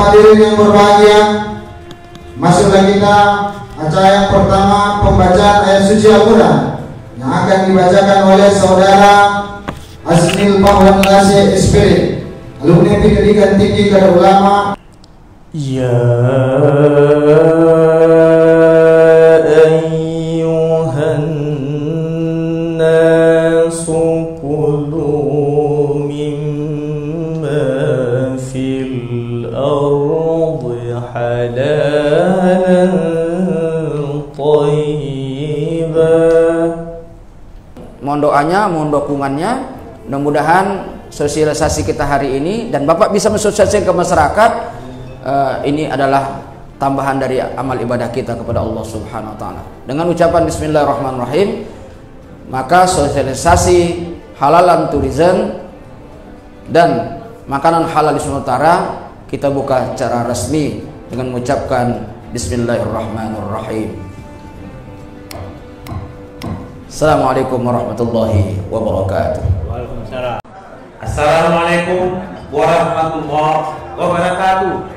hadirin yang berbahagia, masuklah kita acara yang pertama, pembacaan ayat suci Al-Quran yang akan dibacakan oleh saudara Asnil Pahwan Lase SPD, alumni Pendidikan Tinggi Kadar Ulama. Ya ayyuhan nasu kulu mimma fil ardi halalan thayyibah. Mohon doanya, mohon dukungannya. Mudah-mudahan sosialisasi kita hari ini dan Bapak bisa mensosialisasikan ke masyarakat. Ini adalah tambahan dari amal ibadah kita kepada Allah Subhanahu wa taala. Dengan ucapan bismillahirrahmanirrahim, maka sosialisasi halalan tourism dan makanan halal di Sumatera Utara kita buka secara resmi dengan mengucapkan bismillahirrahmanirrahim. Assalamualaikum warahmatullahi wabarakatuh. Waalaikumsalam. Assalamualaikum warahmatullahi wabarakatuh.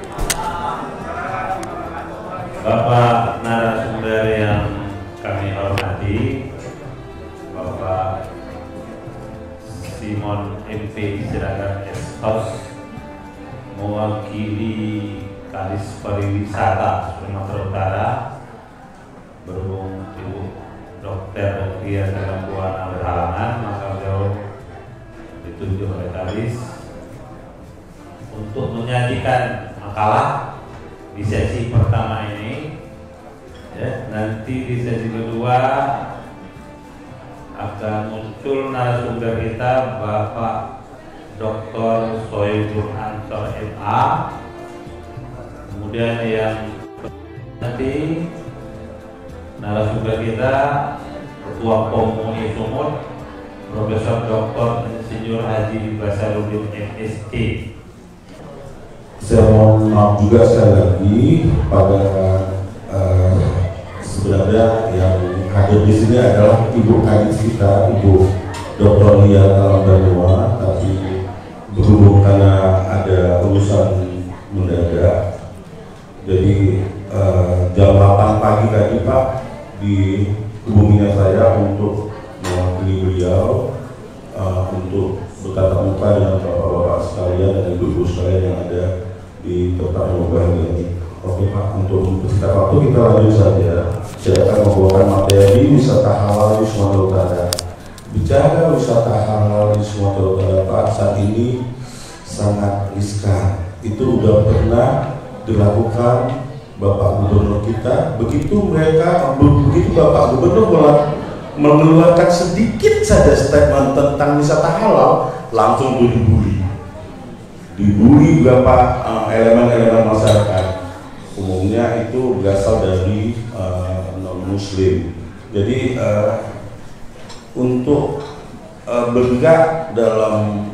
Bapak narasumber yang kami hormati, Bapak Simon MP Siregar Estos, mewakili Kadis Pariwisata Sumatera Utara, berhubung Ibu Dr. Ria Buana berhalangan, maka beliau ditunjuk oleh Kadis untuk menyajikan makalah di sesi pertama ini, ya. Nanti di sesi kedua akan muncul narasumber kita Bapak Dr. Soebul Ansor MA. Kemudian yang nanti narasumber kita Ketua POM UI Sumut Profesor Dr. Insinyur Haji Basaruddin MSc. Saya mohon maaf juga sekali lagi pada sebenarnya yang hadir di sini adalah Ibu Kadis kita, Ibu Dr. Lia Alambanua, tapi berhubung karena ada urusan mendadak, jadi jam 8 pagi tadi Pak dihubunginya saya untuk mewakili beliau untuk bertatap muka dengan bapak-bapak sekalian dan ibu-ibu sekalian yang ada di tempat yang ini. Oke Pak, untuk mempersingkat waktu kita lanjut saja. Saya akan membawakan materi wisata halal di Sumatera Utara. Bicara wisata halal di Sumatera Utara Pak, saat ini sangat riskan. Itu udah pernah dilakukan Bapak Gubernur kita. Begitu Bapak Gubernur mengeluarkan sedikit saja statement tentang wisata halal, langsung dibully beberapa elemen-elemen masyarakat, umumnya itu berasal dari non-muslim. Jadi untuk bergerak dalam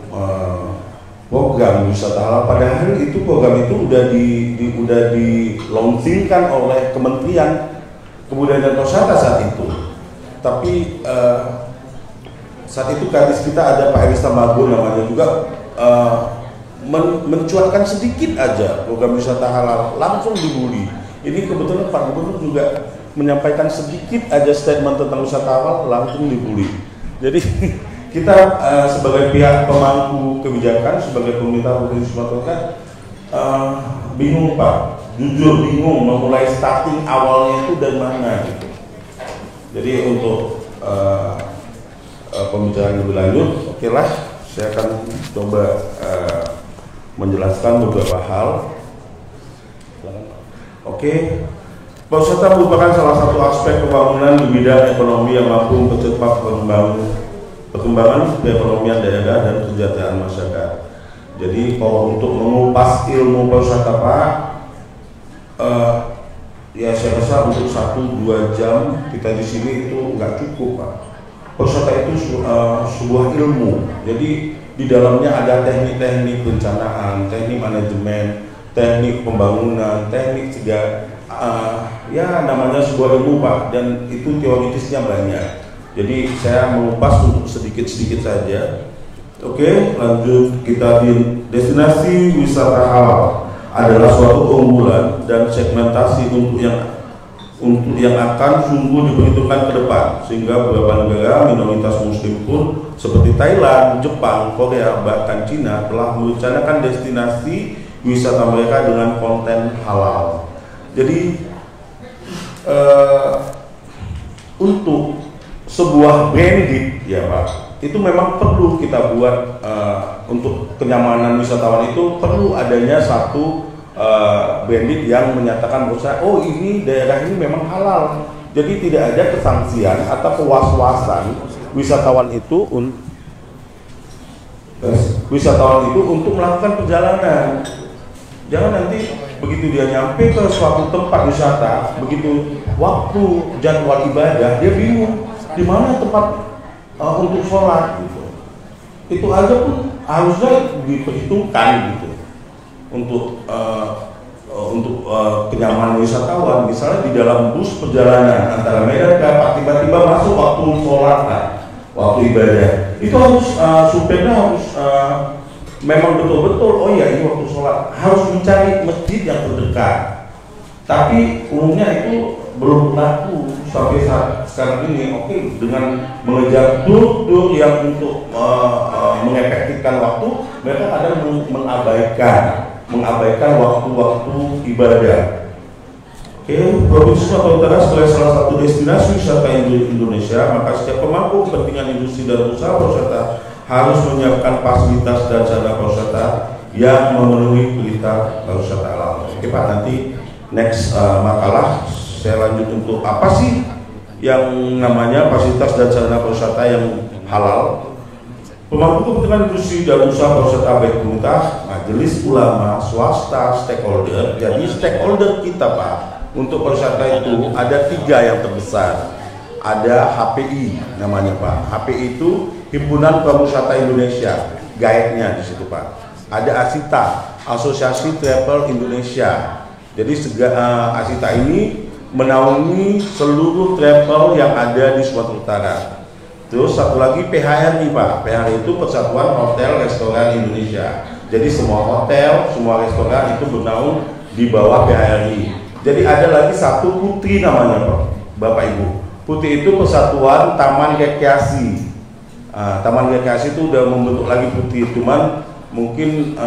program wisata halal, padahal itu program itu udah dilaunchingkan oleh Kementerian Kebudayaan dan Pariwisata saat itu. Tapi saat itu Kadis kita ada Pak Eris Tambagul namanya juga mencuatkan sedikit aja program wisata halal, langsung dibully. Ini kebetulan Pak Gubernur juga menyampaikan sedikit aja statement tentang wisata halal, langsung dibully. Jadi kita sebagai pihak pemangku kebijakan, sebagai pemerintah Provinsi Sumatera Utara bingung Pak, jujur bingung memulai starting awalnya itu dari mana gitu. Jadi untuk pembicaraan lebih lanjut, oke lah, saya akan coba menjelaskan beberapa hal. Oke, pariwisata merupakan salah satu aspek pembangunan di bidang ekonomi yang mampu mempercepat perkembangan perekonomian daerah dan kesejahteraan masyarakat. Jadi kalau untuk mengupas ilmu pariwisata Pak, ya saya rasa untuk 1-2 jam kita di sini itu nggak cukup Pak. Pariwisata itu sebuah ilmu. Jadi di dalamnya ada teknik-teknik perencanaan, teknik manajemen, teknik pembangunan, teknik ya namanya sebuah ilmu Pak, dan itu teoritisnya banyak. Jadi saya mengupas untuk sedikit-sedikit saja. Oke, lanjut kita di destinasi wisata halal. adalah suatu keunggulan dan segmentasi untuk yang akan sungguh diperhitungkan ke depan, sehingga beberapa negara minoritas muslim pun seperti Thailand, Jepang, Korea, bahkan Cina telah merencanakan destinasi wisata mereka dengan konten halal. Jadi untuk sebuah branded ya Pak, itu memang perlu kita buat untuk kenyamanan wisatawan itu perlu adanya satu branded yang menyatakan bahwa oh ini daerah ini memang halal. Jadi tidak ada kesangsian atau kewas-wasan wisatawan itu untuk melakukan perjalanan. Jangan nanti begitu dia nyampe ke suatu tempat wisata, begitu waktu jadwal ibadah dia bingung di mana tempat untuk sholat gitu. Itu aja pun harusnya diperhitungkan gitu untuk kenyamanan wisatawan. Misalnya di dalam bus perjalanan antara Medan ke Pak, tiba-tiba masuk waktu sholat, waktu ibadah, itu harus supirnya harus memang betul-betul oh ya ini waktu sholat, harus mencari masjid yang terdekat. Tapi umumnya itu belum berlaku sampai saat sekarang ini. Oke, dengan mengejar tur yang untuk mengefektifkan waktu, mereka kadang mengabaikan waktu-waktu ibadah. Oke, Provinsi Sumatera Utara sebagai salah satu destinasi wisata Indonesia, maka setiap pemangku kepentingan industri dan usaha pariwisata harus menyiapkan fasilitas dan sarana pariwisata yang memenuhi perintah pariwisata alam. Oke Pak, nanti next makalah saya lanjut untuk apa sih yang namanya fasilitas dan sarana pariwisata yang halal. Pemangku kepentingan industri dan usaha pariwisata baik pemerintah, majelis ulama, swasta, stakeholder. Jadi stakeholder kita Pak untuk pariwisata itu ada 3 yang terbesar. Ada HPI namanya Pak. HPI itu Himpunan Pariwisata Indonesia, guide-nya di situ Pak. Ada ASITA, Asosiasi Travel Indonesia. Jadi ASITA ini menaungi seluruh travel yang ada di Sumatera Utara. Terus satu lagi PHRI Pak. PHRI itu Persatuan Hotel Restoran Indonesia. Jadi semua hotel, semua restoran itu bernaung di bawah PHRI. Jadi ada lagi satu Putri namanya Pak, Bapak Ibu. Putri itu Persatuan Taman Rekreasi. Taman Rekreasi itu udah membentuk lagi Putri, cuman mungkin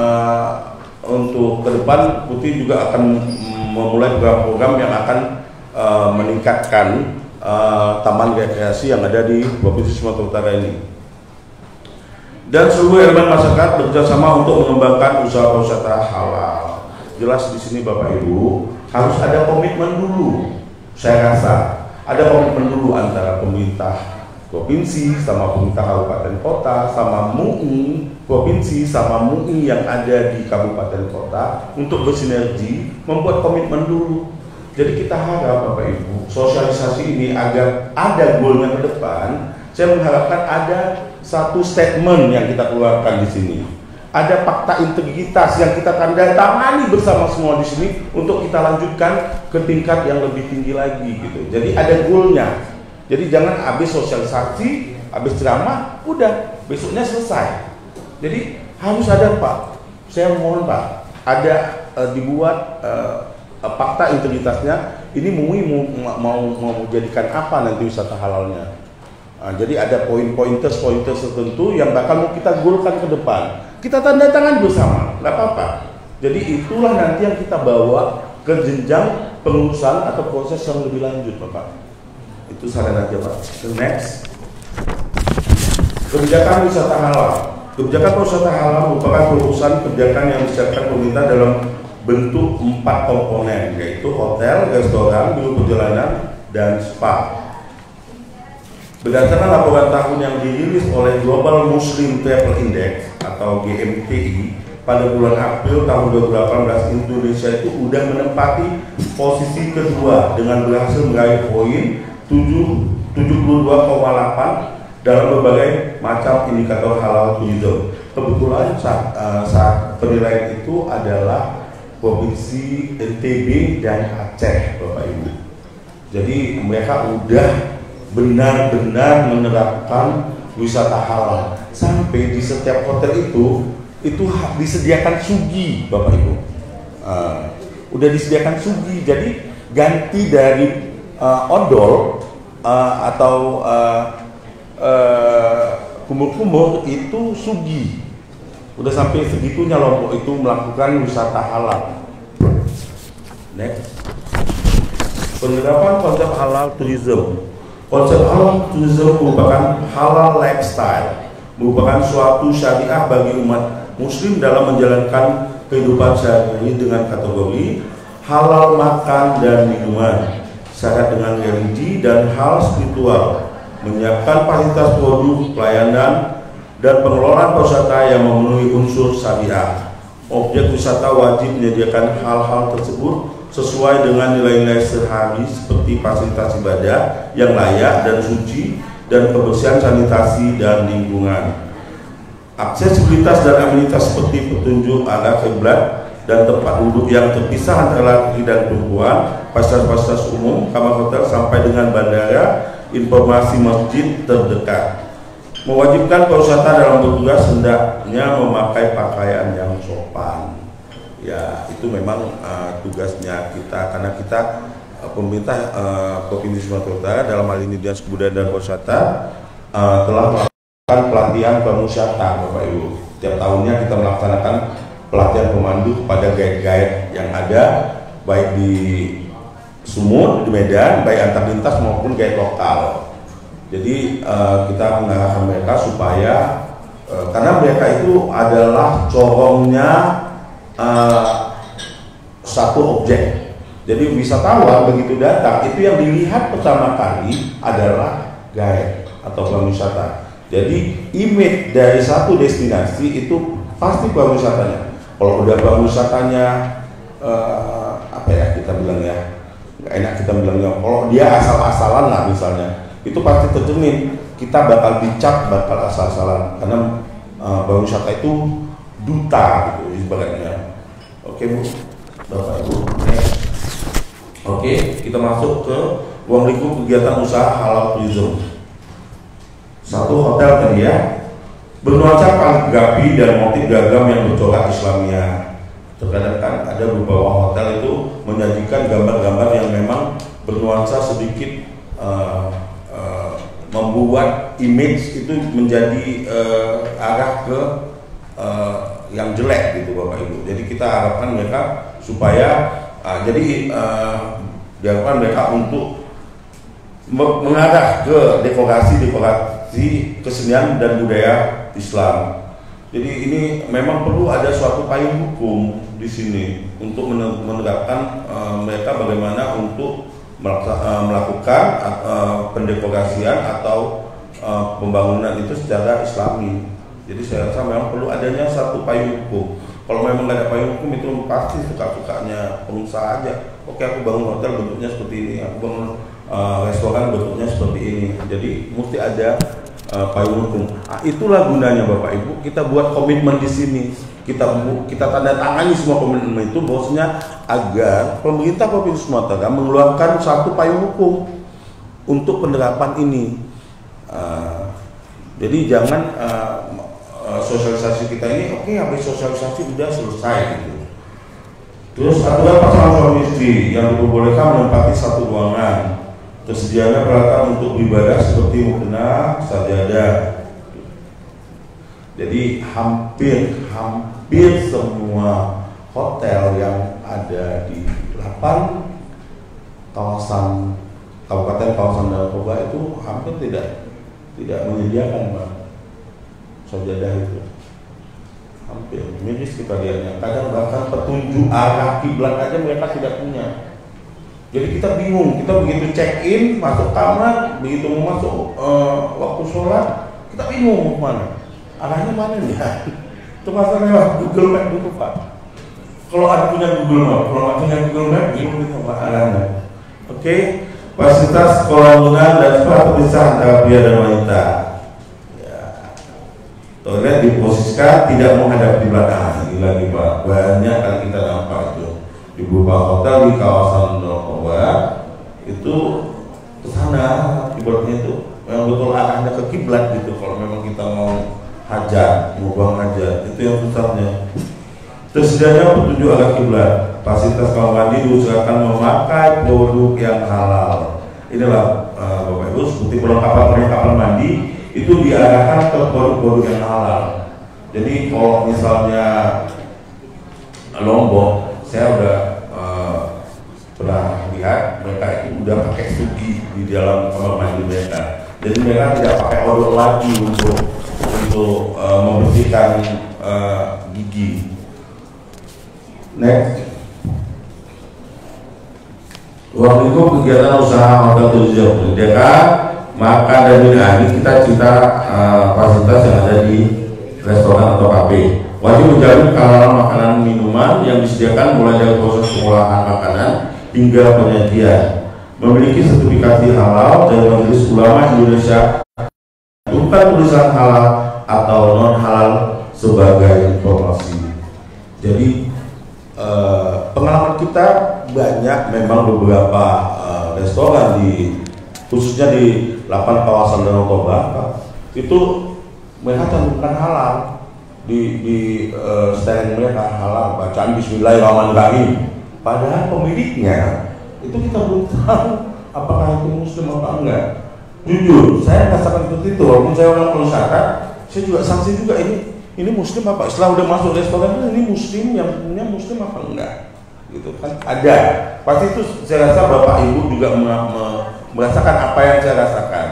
untuk ke depan Putri juga akan memulai program yang akan meningkatkan taman rekreasi yang ada di Provinsi Sumatera Utara ini. Dan seluruh elemen masyarakat bekerjasama untuk mengembangkan usaha pariwisata halal. Jelas di sini Bapak Ibu harus ada komitmen dulu. Saya rasa ada komitmen dulu antara pemerintah provinsi sama pemerintah kabupaten kota sama MUI provinsi sama MUI yang ada di kabupaten kota untuk bersinergi membuat komitmen dulu. Jadi kita harap Bapak Ibu sosialisasi ini agar ada goalnya ke depan. Saya mengharapkan ada satu statement yang kita keluarkan di sini. Ada fakta integritas yang kita tanda tangani bersama semua di sini untuk kita lanjutkan ke tingkat yang lebih tinggi lagi gitu. Jadi ada goalnya. Jadi jangan habis sosialisasi, habis ceramah, udah besoknya selesai. Jadi harus ada Pak. Saya mohon Pak, ada dibuat fakta integritasnya. Ini MUI mau menjadikan apa nanti wisata halalnya. Jadi ada pointers tertentu yang bakal mau kita gulkan ke depan. Kita tanda tangan bersama, nggak apa-apa. Jadi itulah nanti yang kita bawa ke jenjang pengurusan atau proses yang lebih lanjut Bapak. Itu saran aja Pak. Next, kebijakan wisata halal. Kebijakan wisata halal merupakan perusahaan kebijakan yang disiapkan pemerintah dalam bentuk 4 komponen, yaitu hotel, restoran, biro perjalanan, dan spa. Berdasarkan laporan tahun yang dirilis oleh Global Muslim Travel Index atau GMTI pada bulan April tahun 2018, Indonesia itu sudah menempati posisi kedua dengan berhasil meraih poin 72,8 dalam berbagai macam indikator halal tourism. Kebetulan saat penilaian itu adalah Provinsi NTB dan Aceh Bapak Ibu. Jadi mereka udah benar-benar menerapkan wisata halal. Sampai di setiap hotel itu disediakan sugi Bapak Ibu. udah disediakan sugi, jadi ganti dari odol atau kumur-kumur itu sugi. Udah sampai segitunya Lombok itu melakukan wisata halal. Next, penerapan konsep halal tourism. Konsep halal tourism merupakan halal lifestyle, merupakan suatu syariah bagi umat muslim dalam menjalankan kehidupan sehari-hari dengan kategori halal makan dan minuman, syarat dengan religi dan hal spiritual, menyiapkan fasilitas produk, pelayanan, dan pengelolaan wisata yang memenuhi unsur syariah. Objek wisata wajib menyediakan hal-hal tersebut sesuai dengan nilai-nilai sehari seperti fasilitas ibadah yang layak dan suci dan kebersihan sanitasi dan lingkungan. Aksesibilitas dan amenitas seperti petunjuk arah kiblat dan tempat duduk yang terpisah antara laki dan perempuan, fasilitas umum, kamar hotel sampai dengan bandara, informasi masjid terdekat. Mewajibkan pewisata dalam bertugas hendaknya memakai pakaian yang sopan. Ya, itu memang tugasnya kita, karena kita pemerintah Provinsi Sumatera Utara dalam hal ini Dinas Kebudayaan dan Pariwisata telah melakukan pelatihan pemusatan, Bapak Ibu. Setiap tahunnya kita melaksanakan pelatihan pemandu kepada guide-guide yang ada baik di Sumut, di Medan, baik antar lintas maupun guide lokal. Jadi kita mengarahkan mereka supaya karena mereka itu adalah corongnya satu objek. Jadi wisatawan begitu datang itu yang dilihat pertama kali adalah guide atau pariwisata. Jadi image dari satu destinasi itu pasti pariwisatanya. Kalau udah pariwisatanya apa ya kita bilang ya, nggak enak kita bilangnya. Kalau dia asal-asalan lah misalnya, itu pasti tercermin. Kita bakal dicap bakal asal-asalan karena pariwisata itu duta gitu ibaratnya. Oke Bu, Bapak Ibu. Oke, kita masuk ke ruang lingkup kegiatan usaha halal tourism. Satu, hotel tadi ya, bernuansa kaligrafi dan motif gagam yang bercorak Islamia. Terkadang kan ada beberapa hotel itu menyajikan gambar-gambar yang memang bernuansa sedikit membuat image itu menjadi arah ke yang jelek gitu Bapak Ibu. Jadi kita harapkan mereka supaya diharapkan mereka untuk mengarah ke dekorasi kesenian dan budaya Islam. Jadi ini memang perlu ada suatu payung hukum di sini untuk menerapkan mereka bagaimana untuk melakukan pendekorasian atau pembangunan itu secara Islami. Jadi saya rasa memang perlu adanya satu payung hukum. Kalau memang nggak ada payung hukum itu pasti suka-sukanya pengusaha aja. Oke, aku bangun hotel bentuknya seperti ini, aku bangun restoran bentuknya seperti ini. Jadi mesti ada payung hukum. Nah, itulah gunanya Bapak Ibu. Kita buat komitmen di sini. Kita tanda tangani semua komitmen itu bahwasanya agar pemerintah Provinsi Sumatera mengeluarkan satu payung hukum untuk penerapan ini. Jadi jangan sosialisasi kita ini oke, habis sosialisasi udah selesai gitu. Terus aturan pasangan suami istri yang diperbolehkan menempati satu ruangan, tersedianya peralatan untuk beribadah seperti mukena, sajadah. Jadi hampir semua hotel yang ada di 8 kawasan kabupaten kawasan Danau Toba itu hampir tidak menyediakan Pak sajadah itu. Hampir miris kita lihatnya. Kadang bahkan petunjuk arah kiblat aja mereka tidak punya. Jadi kita bingung. Kita begitu check in masuk kamar, begitu mau masuk waktu sholat, kita bingung mau kemana. Arahnya mana nih? Itu masalah lewat Google Map dulu Pak. Kalau ada punya Google Map, kalau nggak punya Google Map, bingung kita Pak arahnya. Oke, fasilitas kolam renang dan spa terpisah antara pria dan wanita. Toilet diposisikan tidak menghadap kiblat. Ini lagi Pak, banyak kali kita nampak itu di beberapa hotel di kawasan Danau Toba itu ke sana kiblatnya itu yang betul arahnya ke kiblat gitu. Kalau memang kita mau hajat, mau buang hajat, itu yang susahnya. Tersedianya petunjuk arah kiblat. fasilitas kamar mandi diusahakan memakai produk yang halal. Inilah Bapak Ibu, seperti perlengkapan mandi itu diarahkan ke produk-produk yang halal. Jadi kalau misalnya Lombok, saya udah pernah lihat mereka itu udah pakai sugi di dalam kamar mandi mereka. Jadi mereka tidak pakai odol lagi untuk membersihkan gigi. Next. Ruang lingkup kegiatan usaha hotel turisme menyediakan makan dan minum. Ini kita cerita fasilitas yang ada di restoran atau kafe. Wajib menjamin kehalalan makanan minuman yang disediakan mulai dari proses pengolahan makanan hingga penyajian. Memiliki sertifikasi halal dari Majelis Ulama Indonesia, bukan tulisan halal atau non halal sebagai informasi. Jadi pengalaman kita banyak, memang beberapa restoran khususnya di 8 kawasan Danau Toba itu mereka cantumkan halal di stand mereka, halal, bacaan Bismillahirrahmanirrahim. Padahal pemiliknya itu kita belum tahu apakah itu muslim apa enggak. Jujur, saya merasakan seperti itu. Walaupun saya orang pariwisata, saya juga sanksi juga ini muslim apa? Setelah udah masuk restoran ini muslim, yang punya muslim apa enggak? Gitu kan ada. Pasti itu saya rasa Bapak Ibu juga merasakan apa yang saya rasakan.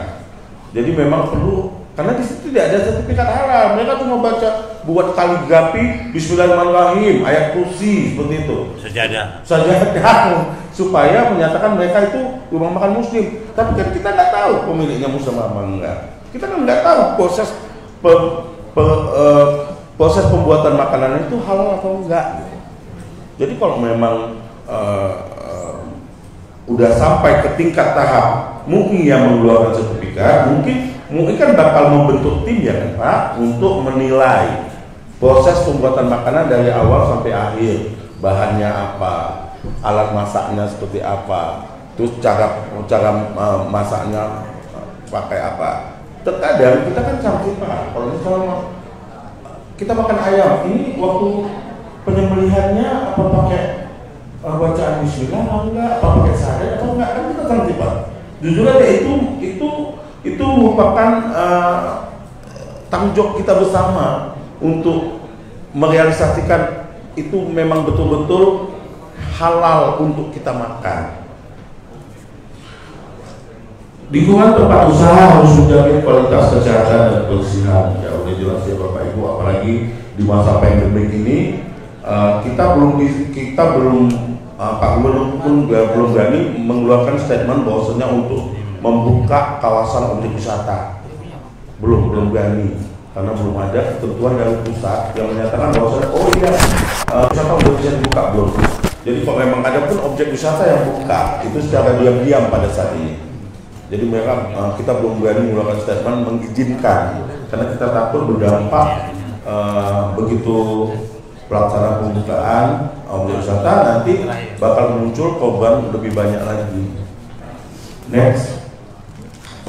Jadi memang perlu, karena di situ tidak ada sertifikat halal. Mereka cuma buat kaligrafi Bismillahirrahmanirrahim, ayat kursi seperti itu. Sajadah supaya menyatakan mereka itu rumah makan muslim. Tapi kan kita nggak tahu pemiliknya muslim apa enggak. Kita kan nggak tahu proses pembuatan makanan itu halal atau enggak. Jadi kalau memang udah sampai ke tingkat tahap mungkin yang mengeluarkan sertifikat, mungkin kan bakal membentuk tim ya kan Pak, untuk menilai proses pembuatan makanan dari awal sampai akhir, bahannya apa, alat masaknya seperti apa, terus cara masaknya pakai apa. Terkadang kita kan campur Pak, kalau misalnya kita makan ayam, ini waktu penyembelihannya apa pakai bacaan bismillah atau enggak, apa pakai sadar atau enggak, kan kita campur Pak. Jujur aja itu merupakan tanggung jawab kita bersama untuk merealisasikan itu memang betul-betul halal untuk kita makan. Lingkungan tempat usaha harus menjamin kualitas kesehatan dan kebersihan. Ya udah jelas ya Bapak Ibu, apalagi di masa pandemi ini kita belum Pak Gubernur pun belum berani mengeluarkan statement bahwasanya untuk membuka kawasan objek wisata. Belum berani karena belum ada ketentuan dari pusat yang menyatakan bahwasanya wisata udah bisa dibuka belum. Jadi kalau memang ada pun objek wisata yang buka itu secara diam-diam pada saat ini. Jadi mereka kita belum berani mengeluarkan statement mengizinkan karena kita takut berdampak begitu pelaksanaan pembukaan objek wisata nanti bakal muncul korban lebih banyak lagi. Next,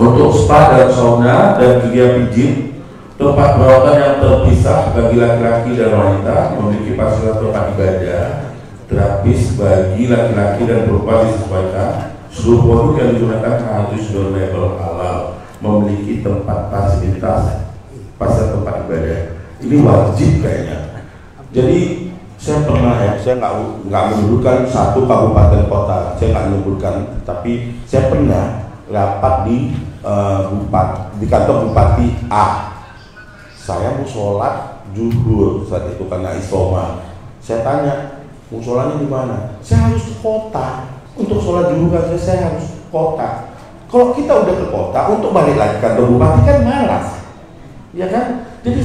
untuk spa dan sauna dan gaya pijit, tempat perawatan yang terpisah bagi laki-laki dan wanita, memiliki fasilitas tempat ibadah terapis bagi laki-laki dan perempuan disesuaikan. Seluruh produk yang digunakan harus label halal, memiliki tempat fasilitas tempat ibadah. Ini wajib kayaknya. Jadi saya pernah saya nggak menyebutkan satu kabupaten kota, saya nggak menyebutkan, tapi saya pernah rapat di kantor Bupati A. Saya mau sholat zuhur saat itu karena isoma. Saya tanya, mau sholatnya di mana? Saya harus ke kota. Untuk sholat zuhur kan saya harus ke kota. Kalau kita udah ke kota, untuk balik lagi ke kantor Bupati kan malas, ya kan? Jadi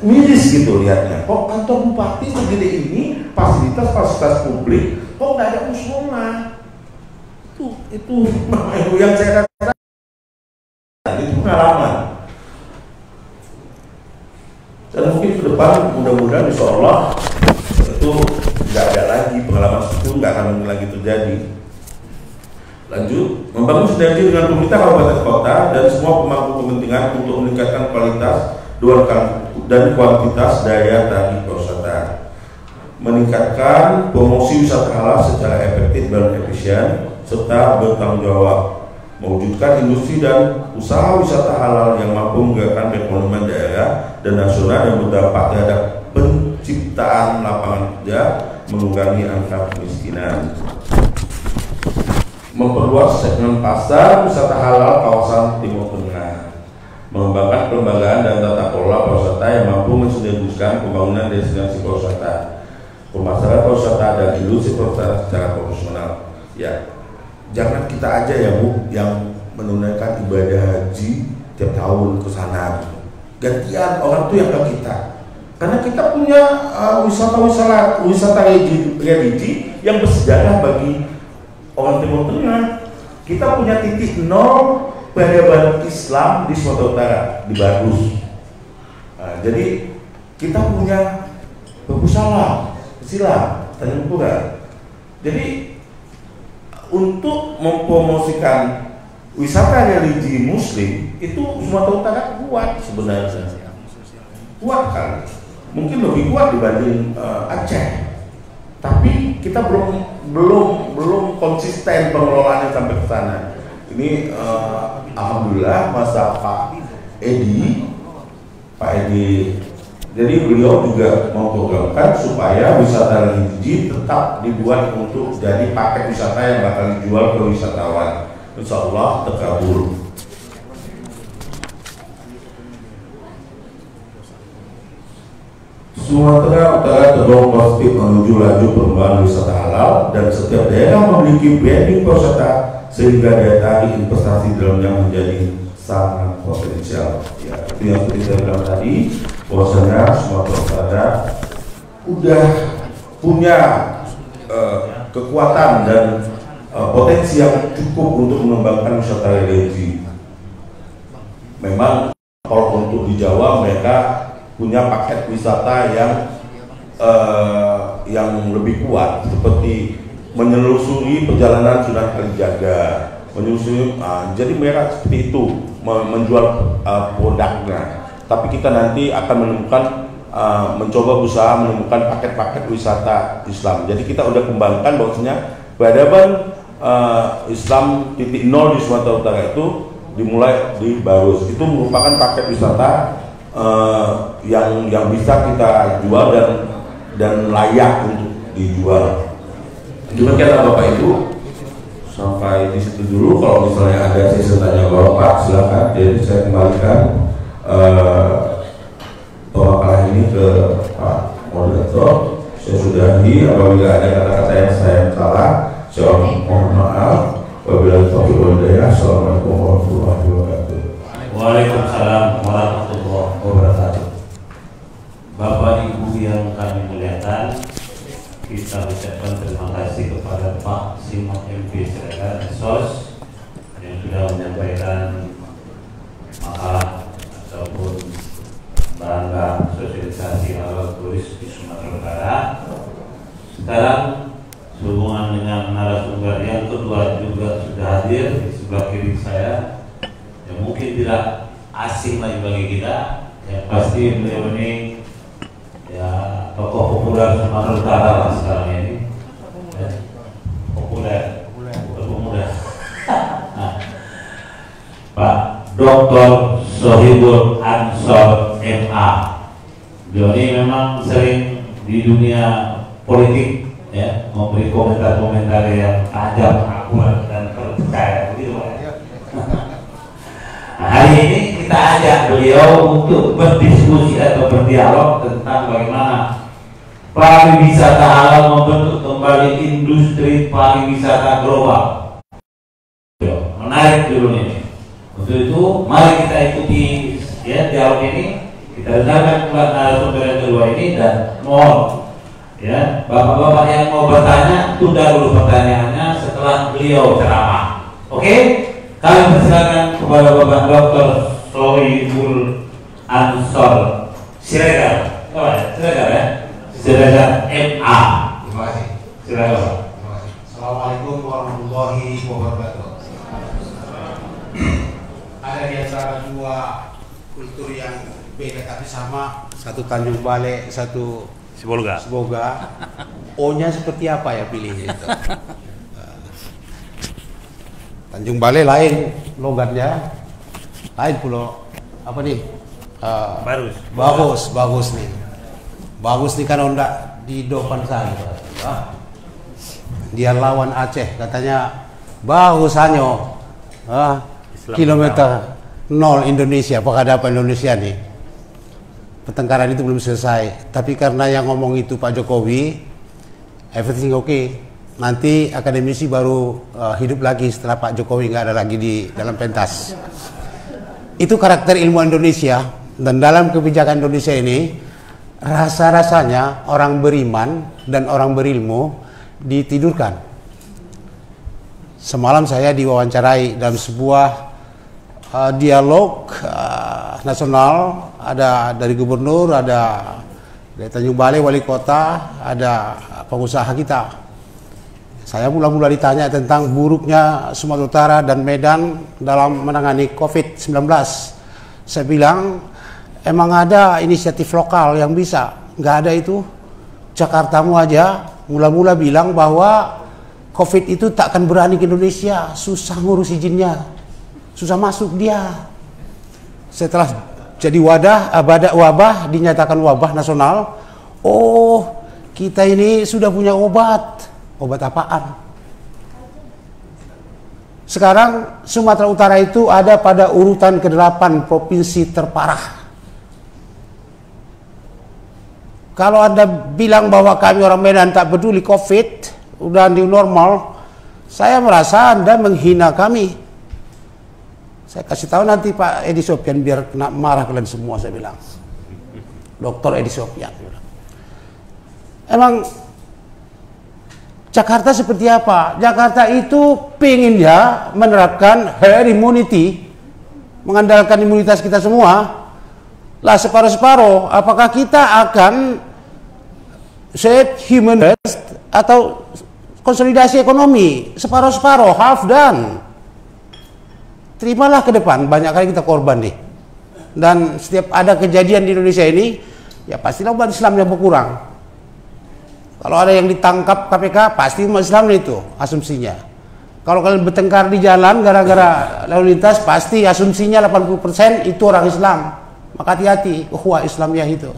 miris gitu lihatnya. Kok kantor Bupati segede ini, fasilitas publik, kok nggak ada musola? Itu yang saya katakan, itu pengalaman. Dan mungkin ke depan mudah-mudahan insya Allah itu nggak ada lagi pengalaman itu, nggak akan lagi terjadi. Lanjut, membangun sinergi dengan pemerintah kabupaten kota dan semua pemangku kepentingan untuk meningkatkan kualitas dan kuantitas daya tarik wisata. meningkatkan promosi wisata halal secara efektif dan efisien, serta bertanggung jawab, mewujudkan industri dan usaha wisata halal yang mampu menggerakkan perekonomian daerah dan nasional dan berdampak terhadap penciptaan lapangan kerja, mengurangi angka kemiskinan. Memperluas segmen pasar wisata halal kawasan Timur Tengah, mengembangkan pelembagaan dan tata kelola pariwisata yang mampu mensinergikan pembangunan destinasi pariwisata, pemasaran pariwisata dan industri pariwisata secara profesional. Ya, jangan kita aja ya Bu yang menunaikan ibadah haji tiap tahun ke sana. Gantian orang tuh yang ke kita. Karena kita punya wisata religi yang bersejarah bagi orang Timur Tengah. Kita punya titik nol peradaban Islam di Sumatera Utara, di Bagus. Nah, jadi kita punya Bagusalam, Silam, Tanjung Pura. Jadi untuk mempromosikan wisata religi Muslim itu Sumatera Utara kuat sebenarnya, kuat kan? Mungkin lebih kuat dibanding Aceh. Tapi kita belum konsisten pengelolaannya sampai ke sana. Ini alhamdulillah masa Pak Edi, jadi beliau juga memprogramkan supaya wisata religi tetap dibuat untuk jadi paket wisata yang bakal dijual ke wisatawan. Insya Allah terkabul. Sumatera Utara terdorong positif menuju laju pengembangan wisata halal dan setiap daerah memiliki branding pariwisata sehingga daya tarik investasi dalamnya menjadi sangat potensial. Ya, itu yang seperti saya bilang tadi, bahwasanya Sumatera Utara udah punya kekuatan dan potensi yang cukup untuk mengembangkan wisata religi. Memang kalau untuk di Jawa mereka punya paket wisata yang lebih kuat, seperti menyelusuri perjalanan Sunan Kalijaga, menyusuri, jadi mereka seperti itu menjual produknya. Tapi kita nanti akan menemukan, mencoba berusaha menemukan paket-paket wisata Islam. Jadi kita udah kembangkan bahwasanya peradaban Islam titik nol di Sumatera Utara itu dimulai di Barus. Itu merupakan paket wisata yang bisa kita jual dan layak untuk dijual. Demikian Bapak Ibu, sampai di situ dulu. Kalau misalnya ada sesi tanya jawab Pak, silakan. Jadi saya kembalikan pemaparan ini ke Pak Moderator. Saya sudahi. Apabila ada kata-kata yang saya salah, saya mohon maaf. Wabillahi taufiq wal hidayah. Assalamualaikum warahmatullahi wabarakatuh. Waalaikumsalam warahmatullahi wabarakatuh. Bapak Ibu yang kami muliakan, kita ucapkan terima kasih kepada Pak Simon MP Siregar SOS yang sudah menyampaikan makalah ataupun bangga sosialisasi halal turis di Sumatera Utara. Sekarang sehubungan dengan narasumber yang kedua juga sudah hadir di sebelah kiri saya, yang mungkin tidak asing lagi bagi kita, yang pasti beliau ini ya tokoh populer Sumatera Utara lah sekarang ini, ya, populer, bukan pemuda. Nah, Pak Dr. Sohibul Ansor MA. Beliau ini memang sering di dunia politik ya memberi komentar-komentar yang tajam, akurat dan terpercaya, begitu Pak. Nah, hari ini kita ajak beliau untuk berdiskusi atau berdialog tentang bagaimana pariwisata halal membentuk kembali industri pariwisata global. Menarik dulu ini. Untuk itu mari kita ikuti ya dialog ini. Kita dengarkan narasumber yang kedua ini dan mohon ya bapak-bapak yang mau bertanya tunda dulu pertanyaannya setelah beliau ceramah. Oke? Kami persilakan kepada Bapak Dr. Sohibul Ansor Siregar. Siregar ya? Siregar MA. Terima kasih. Silakan Pak. Assalamualaikum warahmatullahi wabarakatuh. Ada di antara dua kultur yang beda tapi sama, satu Tanjung Balai, satu Semoga O-nya seperti apa ya pilihnya itu. Tanjung Balai lain logatnya, lain pulau apa nih? Bagus nih. Bagus nih kan ondak di depan sana. Dia lawan Aceh katanya bagus hanyo. Kilometer 0 Indonesia, apakah ada apa Indonesia nih? Pertengkaran itu belum selesai. Tapi karena yang ngomong itu Pak Jokowi, everything okay. Nanti akademisi baru hidup lagi setelah Pak Jokowi nggak ada lagi di dalam pentas. Itu karakter ilmu Indonesia, dan dalam kebijakan Indonesia ini rasa-rasanya orang beriman dan orang berilmu ditidurkan. Semalam saya diwawancarai dalam sebuah dialog nasional, ada dari gubernur, ada dari Tanjung Balai, wali kota, ada pengusaha kita. Saya mula-mula ditanya tentang buruknya Sumatera Utara dan Medan dalam menangani COVID-19. Saya bilang, emang ada inisiatif lokal yang bisa? Nggak ada itu. Jakartamu aja mula-mula bilang bahwa COVID itu tak akan berani ke Indonesia, susah ngurus izinnya, susah masuk dia. Setelah jadi wabah, dinyatakan wabah nasional, oh kita ini sudah punya obat. Obat apaan? Sekarang Sumatera Utara itu ada pada urutan ke-8 provinsi terparah. Kalau Anda bilang bahwa kami orang Medan tak peduli COVID, udah new normal, saya merasa Anda menghina kami. Saya kasih tahu nanti Pak Edi Sofyan biar kena marah kalian semua, saya bilang. Dr. Edi Sofyan. Emang Jakarta seperti apa? Jakarta itu pengen ya menerapkan herd immunity, mengandalkan imunitas kita semua. Lah separuh-separuh, apakah kita akan save human health atau konsolidasi ekonomi? Separuh-separuh, half done. Terimalah ke depan, banyak kali kita korban nih. Dan setiap ada kejadian di Indonesia ini, ya pastilah umat Islam yang berkurang. Kalau ada yang ditangkap KPK, pasti umat Islam itu asumsinya. Kalau kalian bertengkar di jalan gara-gara lalu lintas, pasti asumsinya 80% itu orang Islam. Maka hati-hati, ukhuwah Islamiyah itu.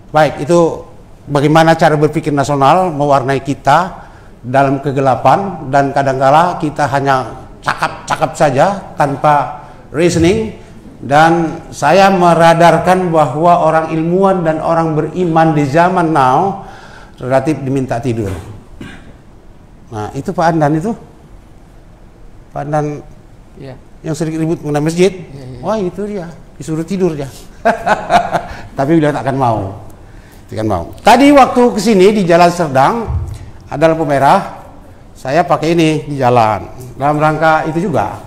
Baik, itu bagaimana cara berpikir nasional mewarnai kita dalam kegelapan, dan kadangkala kita hanya cakap-cakap saja tanpa reasoning. Dan saya meradarkan bahwa orang ilmuwan dan orang beriman di zaman now relatif diminta tidur. Nah itu Pak Andan itu, Pak Andan ya, yang sering ribut mengenai masjid, ya. Wah itu dia, disuruh tidur dia. Tapi beliau tak akan mau. Tadi waktu kesini di Jalan Serdang ada lampu merah, saya pakai ini di jalan dalam rangka itu juga.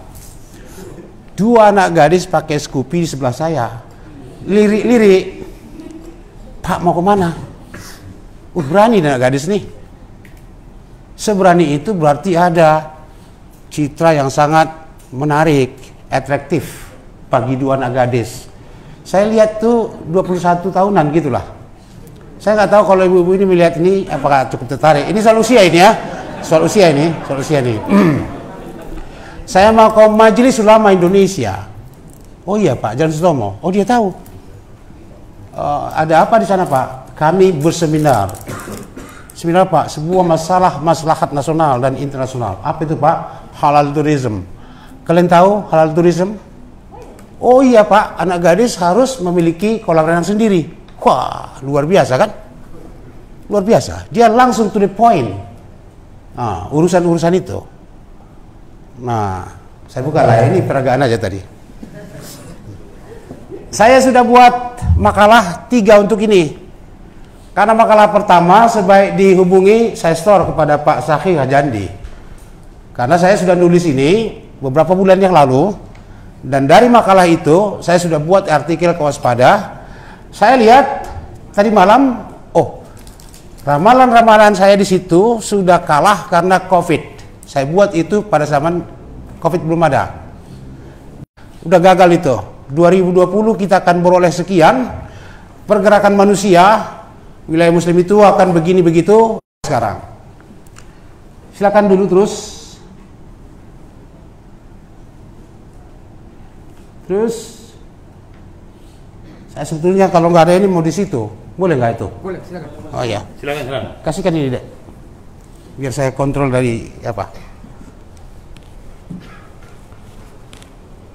Dua anak gadis pakai Scoopy di sebelah saya, lirik-lirik, Pak mau kemana? Berani anak gadis nih. Seberani itu berarti ada citra yang sangat menarik, atraktif bagi dua anak gadis. Saya lihat tuh 21 tahunan gitulah. Saya nggak tahu kalau ibu-ibu ini melihat ini apakah cukup tertarik. Ini soal usia ini ya, soal usia ini. Saya mau ke Majelis Ulama Indonesia. Oh iya Pak, Jalan Sutomo. Oh dia tahu. Ada apa di sana Pak? Kami berseminar. Seminar Pak, sebuah maslahat nasional dan internasional. Apa itu Pak? Halal tourism. Kalian tahu halal tourism? Oh iya Pak, anak gadis harus memiliki kolam renang sendiri. Wah, luar biasa kan? Luar biasa. Dia langsung to the point. Nah, urusan-urusan itu. Nah, saya buka lah, ini peragaan aja tadi. Saya sudah buat makalah 3 untuk ini. Karena makalah pertama sebaik dihubungi, saya store kepada Pak Sakhi Hajandi. Karena saya sudah nulis ini beberapa bulan yang lalu, dan dari makalah itu saya sudah buat artikel kewaspada. Saya lihat tadi malam, oh, ramalan-ramalan saya di situ sudah kalah karena COVID. Saya buat itu pada zaman COVID belum ada. Udah gagal itu. 2020 kita akan beroleh sekian, pergerakan manusia, wilayah muslim itu akan begini begitu sekarang. Silakan dulu terus. Saya sebetulnya kalau nggak ada ini mau di situ, boleh nggak itu? Boleh, silakan. Oh ya. Silakan. Kasihkan ini deh, biar saya kontrol dari apa.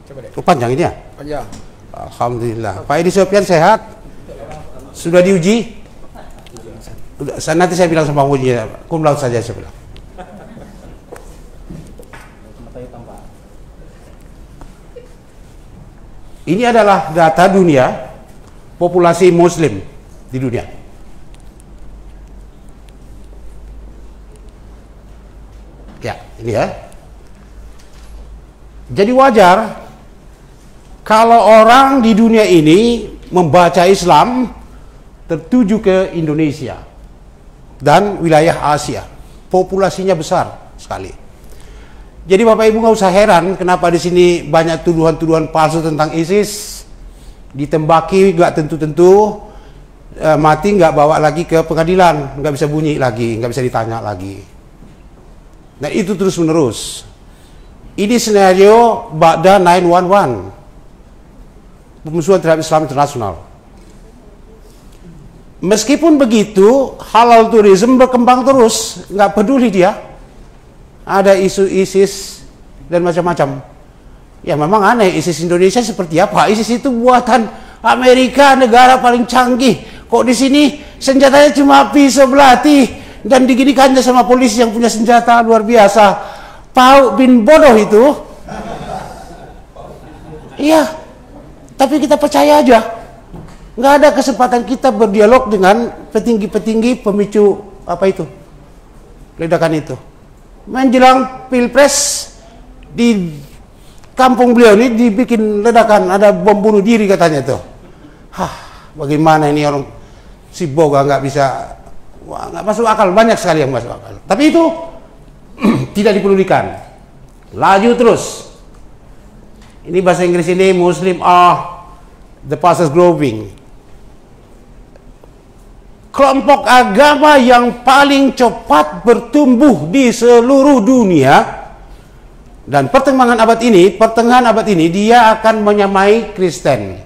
Coba deh. Oh, panjang ini ya? Panjang. Alhamdulillah. Pak Edi Sofyan sehat? Sudah diuji? Nanti saya bilang sama ujinya, cum laude saja saya bilang. Ini adalah data dunia populasi muslim di dunia. Ya, ini ya. Jadi wajar kalau orang di dunia ini membaca Islam tertuju ke Indonesia dan wilayah Asia. Populasinya besar sekali. Jadi Bapak Ibu nggak usah heran kenapa di sini banyak tuduhan-tuduhan palsu tentang ISIS, ditembaki nggak tentu-tentu, mati nggak bawa lagi ke pengadilan, nggak bisa bunyi lagi, nggak bisa ditanya lagi. Nah itu terus menerus. Ini skenario Ba'da 9/11, pemusuhan terhadap Islam internasional. Meskipun begitu, halal tourism berkembang terus, nggak peduli dia. Ada isu ISIS dan macam-macam. Ya memang aneh, ISIS Indonesia seperti apa? ISIS itu buatan Amerika, negara paling canggih. Kok di sini senjatanya cuma pisau belati dan diginikannya sama polisi yang punya senjata luar biasa. Pauk bin bodoh itu. Iya, tapi kita percaya aja. Nggak ada kesempatan kita berdialog dengan petinggi-petinggi pemicu apa itu, ledakan itu. Menjelang pilpres di kampung beliau ini dibikin ledakan, ada bom bunuh diri katanya tuh. Bagaimana ini orang si Boga nggak bisa, nggak masuk akal, banyak sekali yang masuk akal. Tapi itu tidak dipedulikan. Laju terus. Ini bahasa Inggris ini Muslim are the fastest growing. Kelompok agama yang paling cepat bertumbuh di seluruh dunia, dan pertengahan abad ini dia akan menyamai Kristen.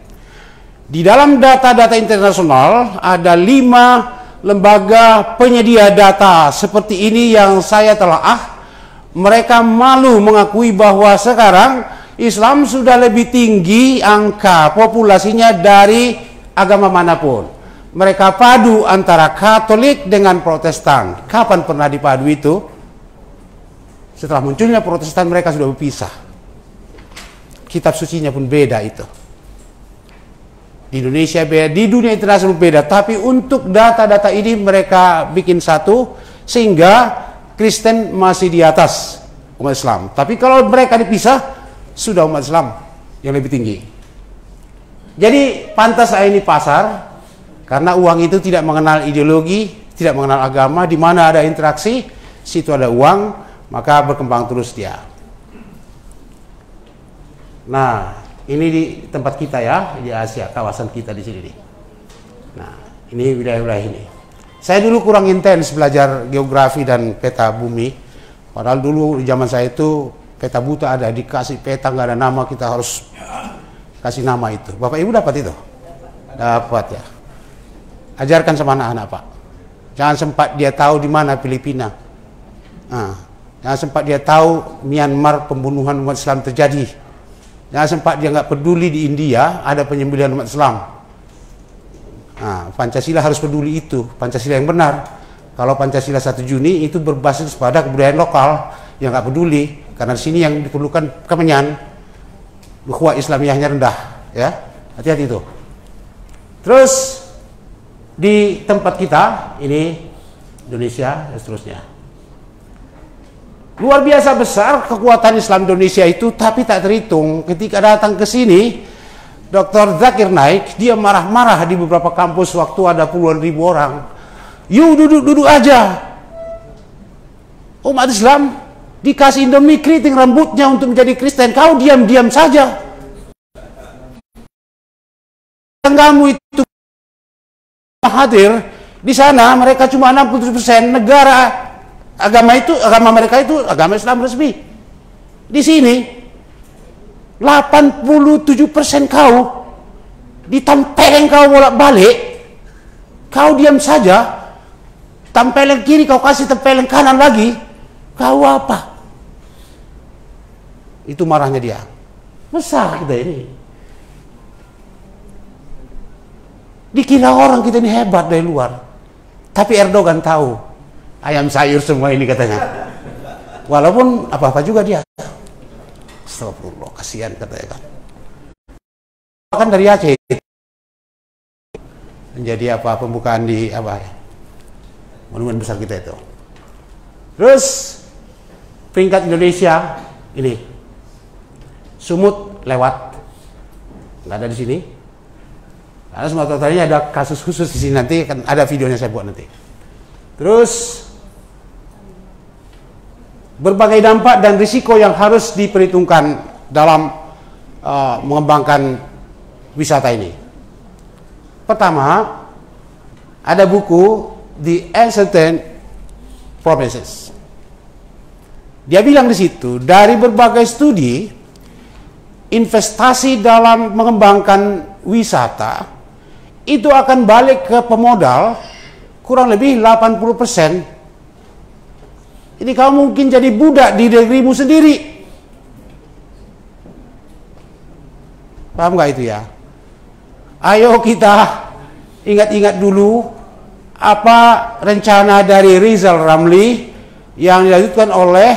Di dalam data-data internasional ada 5 lembaga penyedia data seperti ini yang saya telaah. Mereka malu mengakui bahwa sekarang Islam sudah lebih tinggi angka populasinya dari agama manapun. Mereka padu antara Katolik dengan Protestan. Kapan pernah dipadu itu? Setelah munculnya Protestan mereka sudah berpisah. Kitab sucinya pun beda itu. Di Indonesia beda, di dunia internasional beda. Tapi untuk data-data ini mereka bikin satu, sehingga Kristen masih di atas umat Islam. Tapi kalau mereka dipisah, sudah umat Islam yang lebih tinggi. Jadi pantas ini pasar. Karena uang itu tidak mengenal ideologi, tidak mengenal agama. Di mana ada interaksi, situ ada uang, maka berkembang terus dia. Nah, ini di tempat kita ya, di Asia, kawasan kita di sini nih. Nah, ini wilayah-wilayah ini. Saya dulu kurang intens belajar geografi dan peta bumi. Padahal dulu di zaman saya itu peta buta ada, dikasih peta nggak ada nama, kita harus kasih nama itu. Bapak Ibu dapat itu? Dapat ya. Ajarkan sama anak-anak Pak. Jangan sempat dia tahu di mana Filipina. Jangan sempat dia tahu Myanmar pembunuhan umat Islam terjadi. Jangan sempat dia nggak peduli di India ada penyembelihan umat Islam. Pancasila harus peduli itu, Pancasila yang benar. Kalau Pancasila 1 Juni itu berbasis pada kebudayaan lokal yang nggak peduli, karena di sini yang diperlukan kemenyan, ukhuwah Islamiyahnya rendah, ya. Hati-hati itu. Terus di tempat kita ini Indonesia dan seterusnya. Luar biasa besar kekuatan Islam Indonesia itu, tapi tak terhitung. Ketika datang ke sini, Dr. Zakir Naik, dia marah-marah di beberapa kampus waktu ada puluhan ribu orang. Yuk duduk-duduk aja. Umat Islam dikasih Indomie keriting rambutnya untuk menjadi Kristen. Kau diam-diam saja. Kamu itu hadir di sana, mereka cuma 60% negara agama mereka itu agama Islam resmi. Di sini 87% kau ditempeleng kau bolak-balik, kau diam saja. Tempeleng kiri kau kasih tempeleng kanan lagi, kau apa? Itu marahnya dia. Besar kita ini. Dikira orang kita ini hebat dari luar. Tapi Erdogan tahu ayam sayur semua ini katanya. Walaupun apa-apa juga dia. Astagfirullah, kasihan katanya kan. Kan dari Aceh. Menjadi apa pembukaan di apa ya? Monumen besar kita itu. Terus peringkat Indonesia ini Sumut lewat, nggak ada di sini. Karena Sumatera Utara ini ada kasus khusus di sini, nanti kan ada videonya saya buat nanti. Terus berbagai dampak dan risiko yang harus diperhitungkan dalam mengembangkan wisata ini. Pertama, ada buku The Uncertain Promises. Dia bilang di situ, dari berbagai studi, investasi dalam mengembangkan wisata itu akan balik ke pemodal kurang lebih 80%. Ini kamu mungkin jadi budak di negerimu sendiri. Paham nggak itu ya? Ayo kita ingat-ingat dulu apa rencana dari Rizal Ramli yang dilanjutkan oleh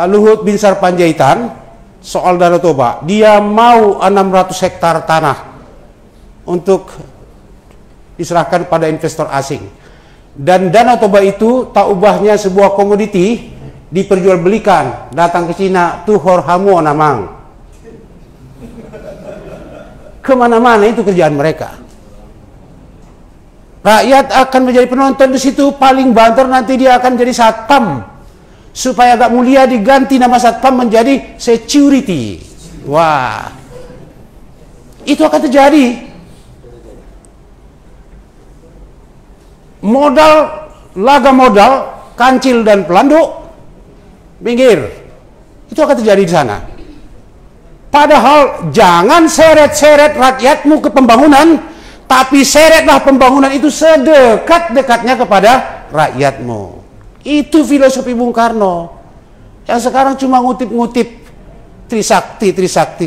Luhut Binsar Panjaitan soal Danau Toba. Dia mau 600 hektar tanah untuk diserahkan pada investor asing. Dan Danau Toba itu tak ubahnya sebuah komoditi diperjualbelikan. Datang ke Cina, tuhor hamu namang. Kemana-mana itu kerjaan mereka. Rakyat akan menjadi penonton di situ, paling banter nanti dia akan jadi satpam. Supaya agak mulia diganti nama satpam menjadi security. Wah, itu akan terjadi. Modal, laga modal, kancil dan pelanduk, minggir. Itu akan terjadi di sana. Padahal jangan seret-seret rakyatmu ke pembangunan, tapi seretlah pembangunan itu sedekat-dekatnya kepada rakyatmu. Itu filosofi Bung Karno. Yang sekarang cuma ngutip-ngutip Trisakti.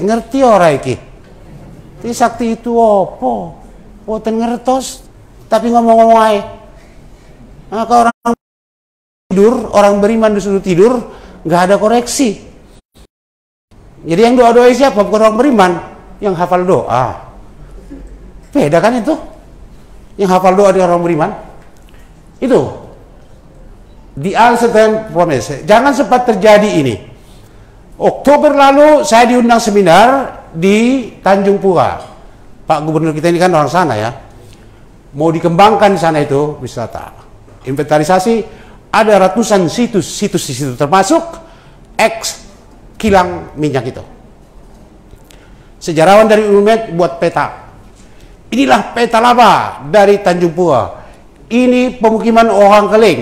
Ngerti orang iki? Trisakti itu apa? Boten ngertos, tapi ngomong-ngomong aja. Maka orang tidur, orang beriman disuruh tidur, nggak ada koreksi. Jadi yang doa-doa siapa? Bukan orang beriman, yang hafal doa. Beda kan itu? Yang hafal doa dengan orang beriman. Itu The Uncertain Promise. Jangan sempat terjadi ini. Oktober lalu saya diundang seminar di Tanjung Pura. Pak Gubernur kita ini kan orang sana ya. Mau dikembangkan di sana itu wisata. Inventarisasi, ada ratusan situs di situ, termasuk kilang minyak itu. Sejarawan dari UNMED buat peta. Inilah peta laba dari Tanjung Pura. Ini pemukiman orang Keling.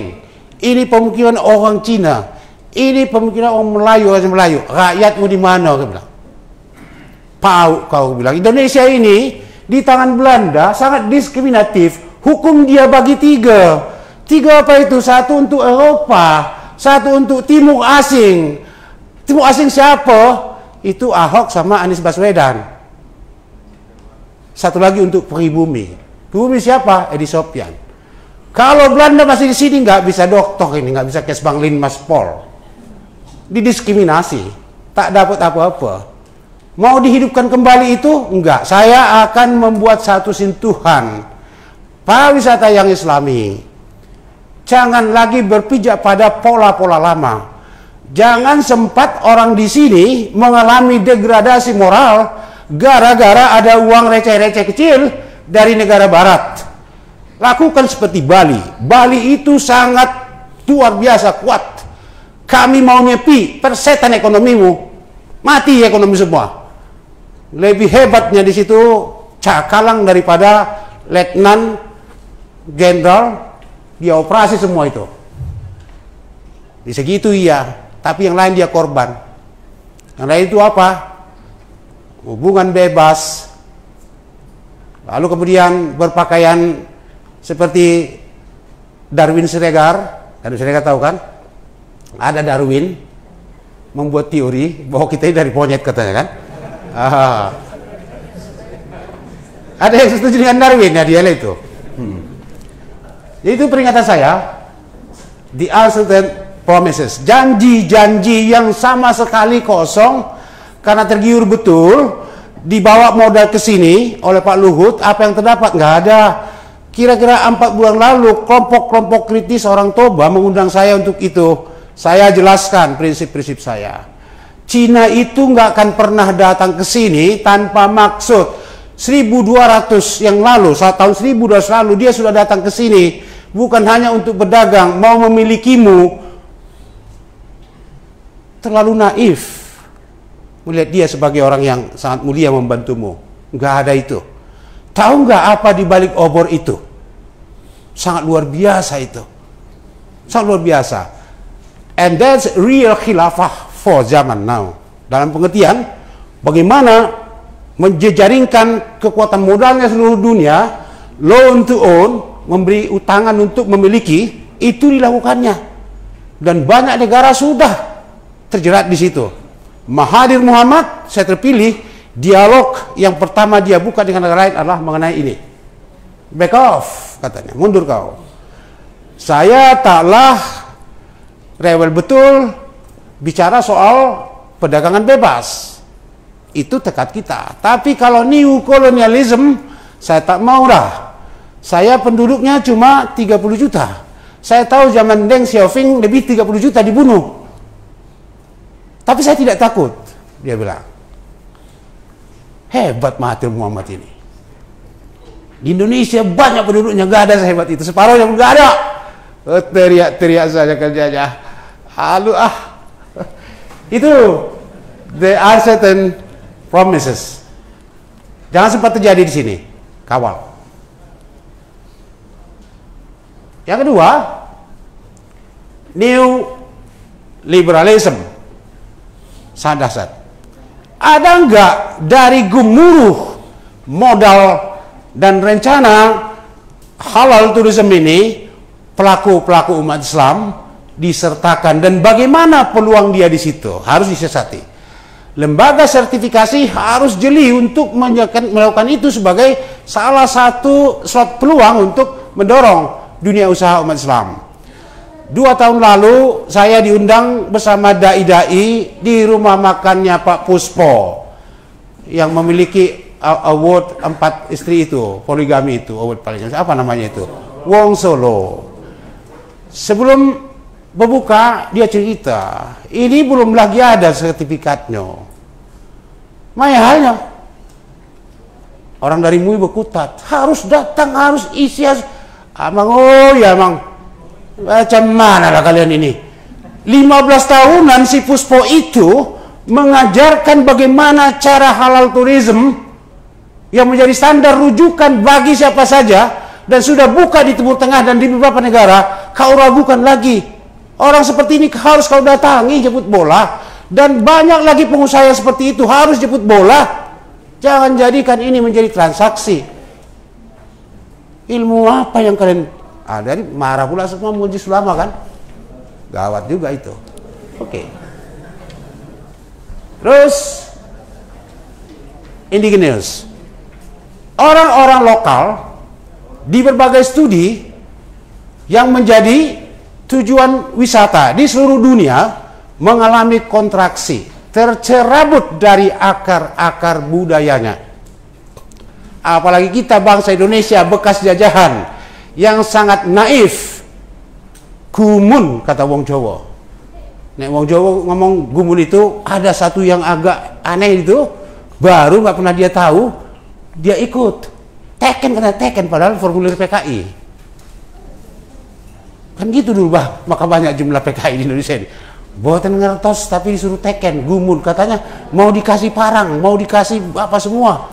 Ini pemukiman orang Cina. Ini pemukiman orang Melayu. Rakyatmu di mana? Kau bilang. Kau bilang. Indonesia ini di tangan Belanda sangat diskriminatif. Hukum dia bagi tiga. Tiga apa itu? Satu untuk Eropa, satu untuk Timur Asing. Timur Asing siapa? Itu Ahok sama Anies Baswedan. Satu lagi untuk pribumi. Pribumi siapa? Edi Sopyan. Kalau Belanda masih di sini nggak bisa doktor ini, nggak bisa Kesbang Linmas Pol. Didiskriminasi, tak dapat apa-apa. Mau dihidupkan kembali itu? Enggak. Saya akan membuat satu sentuhan pariwisata yang Islami. Jangan lagi berpijak pada pola-pola lama. Jangan sempat orang di sini mengalami degradasi moral gara-gara ada uang receh-receh kecil dari negara barat. Lakukan seperti Bali. Bali itu sangat luar biasa kuat. Kami mau nyepi persetan ekonomimu, mati ekonomi semua. Lebih hebatnya di situ Cakalang daripada Letnan jenderal, dia operasi semua itu. Di segitu iya, tapi yang lain dia korban. Yang lain itu apa? Hubungan bebas, lalu kemudian berpakaian seperti Darwin Siregar. Darwin Siregar tahu kan? Ada Darwin membuat teori bahwa kita ini dari monyet katanya kan? Ada yang setuju dengan Darwin ya, dia itu. Jadi itu peringatan saya, the uncertain promises, janji-janji yang sama sekali kosong karena tergiur betul, dibawa modal ke sini oleh Pak Luhut. Apa yang terdapat? Nggak ada. Kira-kira 4 bulan lalu kelompok-kelompok kritis orang Toba mengundang saya untuk itu. Saya jelaskan prinsip-prinsip saya. Cina itu nggak akan pernah datang ke sini tanpa maksud. 1200 yang lalu, tahun 1200 lalu dia sudah datang ke sini bukan hanya untuk berdagang, mau memilikimu. Terlalu naif melihat dia sebagai orang yang sangat mulia membantumu. Nggak ada itu. Tahu nggak apa di balik obor itu? Sangat luar biasa itu. Sangat luar biasa. And that's real khilafah for zaman now. Dalam pengertian bagaimana menjejaringkan kekuatan modalnya seluruh dunia, loan to own, memberi utangan untuk memiliki, itu dilakukannya. Dan banyak negara sudah terjerat di situ. Mahathir Muhammad, saya terpilih, dialog yang pertama dia buka dengan negara lain adalah mengenai ini. Back off, katanya, mundur kau. Saya taklah rewel betul bicara soal perdagangan bebas. Itu tekad kita. Tapi kalau new colonialism, saya tak mau dah. Saya penduduknya cuma 30 juta. Saya tahu zaman Deng Xiaoping lebih 30 juta dibunuh. Tapi saya tidak takut, dia bilang. Hebat Mahathir Muhammad ini. Di Indonesia banyak penduduknya, nggak ada sehebat itu. Separuhnya nggak ada. Teriak-teriak saja kerjanya. Halu Itu the uncertain promises. Jangan sempat terjadi di sini. Kawal. Yang kedua, new liberalism. Sangat dasar. Ada enggak dari gemuruh modal dan rencana halal tourism ini pelaku-pelaku umat Islam disertakan, dan bagaimana peluang dia di situ harus disiasati. Lembaga sertifikasi harus jeli untuk melakukan itu sebagai salah satu slot peluang untuk mendorong dunia usaha umat Islam. 2 tahun lalu saya diundang bersama dai-dai di rumah makannya Pak Puspo yang memiliki award 4 istri itu, poligami itu, award paling apa namanya itu, Wong Solo. Sebelum berbuka dia cerita, ini belum lagi ada sertifikatnya. Mahalnya. Orang dari MUI berkutat, harus datang, harus isi. Abang, oh ya bang, macam mana lah kalian ini? 15 tahunan si Puspo itu mengajarkan bagaimana cara halal tourism yang menjadi standar rujukan bagi siapa saja, dan sudah buka di Timur Tengah dan di beberapa negara. Kau ragukan lagi. Orang seperti ini harus kau datangi, jemput bola. Dan banyak lagi pengusaha yang seperti itu harus jemput bola. Jangan jadikan ini menjadi transaksi. Ilmu apa yang kalian ada? Marah pula semua Majelis Ulama kan? Gawat juga itu. Oke. Terus indigenous. Orang-orang lokal di berbagai studi yang menjadi tujuan wisata di seluruh dunia mengalami kontraksi, tercerabut dari akar-akar budayanya. Apalagi kita bangsa Indonesia bekas jajahan yang sangat naif. Gumun kata wong Jawa. Nek wong Jawa ngomong gumun itu ada satu yang agak aneh itu, baru nggak pernah dia tahu, dia ikut. Teken kena teken padahal formulir PKI. Kan gitu dulu bah, maka banyak jumlah PKI di Indonesia ini. Buatan ngertos tapi disuruh teken, gumun, katanya mau dikasih parang, mau dikasih apa semua,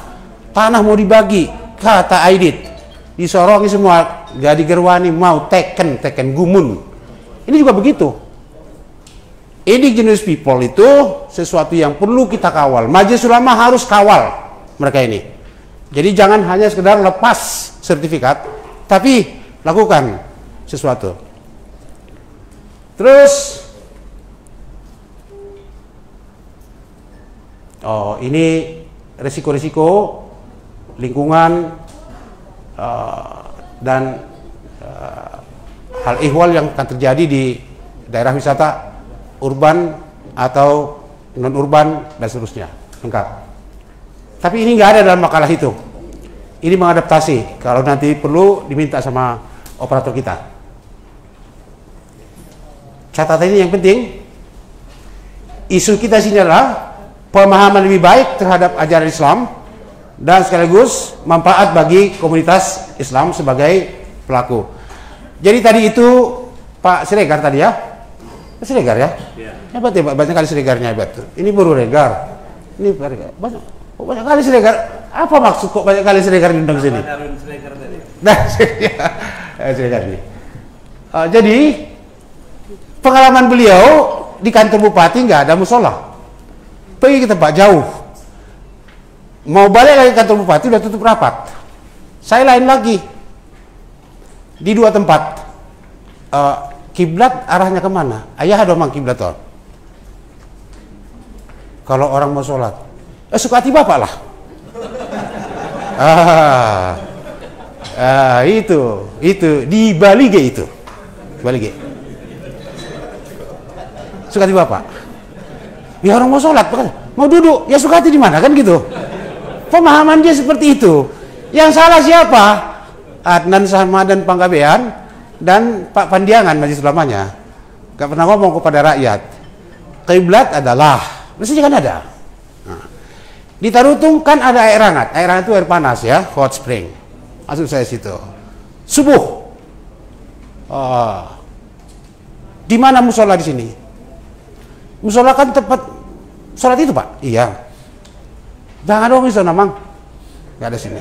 tanah mau dibagi, kata Aidit. disorongi semua, jadi gerwani mau teken gumun. Ini juga begitu. Indigenous people itu sesuatu yang perlu kita kawal. Majelis Ulama harus kawal mereka ini. Jadi jangan hanya sekedar lepas sertifikat, tapi lakukan sesuatu. Terus, ini resiko-resiko lingkungan dan hal ihwal yang akan terjadi di daerah wisata urban atau non-urban dan seterusnya, lengkap. Tapi ini nggak ada dalam makalah itu. Ini mengadaptasi, kalau nanti perlu diminta sama operator kita. Catatan ini yang penting, isu kita sini adalah pemahaman lebih baik terhadap ajaran Islam dan sekaligus manfaat bagi komunitas Islam sebagai pelaku. Jadi tadi itu Pak Siregar tadi ya? Siregar ya? Hebat ya Pak, banyak kali Siregarnya hebat. Ini baru Regar. Ini banyak kali Siregar. Apa maksud kok banyak kali Siregar diundang ke sini? Nah, Siregar ini. Jadi pengalaman beliau di kantor bupati nggak ada musola. Pergi ke tempat jauh. Mau balik lagi ke kantor bupati udah tutup rapat. Saya lain lagi. Di dua tempat. Kiblat arahnya kemana? Ayah ada mang kiblat toh. Kalau orang mau sholat, suka hati bapak lah. Itu di Bali G itu, Bali G. Suka hati bapak. Ya orang mau sholat, mau duduk, ya suka hati di mana kan gitu. Pemahaman dia seperti itu. Yang salah siapa? Adnan Sahmadan Panggabean dan Pak Pandiangan Majelis Ulamanya. Gak pernah ngomong kepada rakyat. Kiblat adalah, mestinya kan ada. Nah, di Tarutung kan ada air hangat. Air hangat itu air panas ya, hot spring. Masuk saya situ. Subuh. Di mana musola di sini? Musola kan tempat sholat itu Pak. Iya. Jangan dong itu namang. Gak ada sini.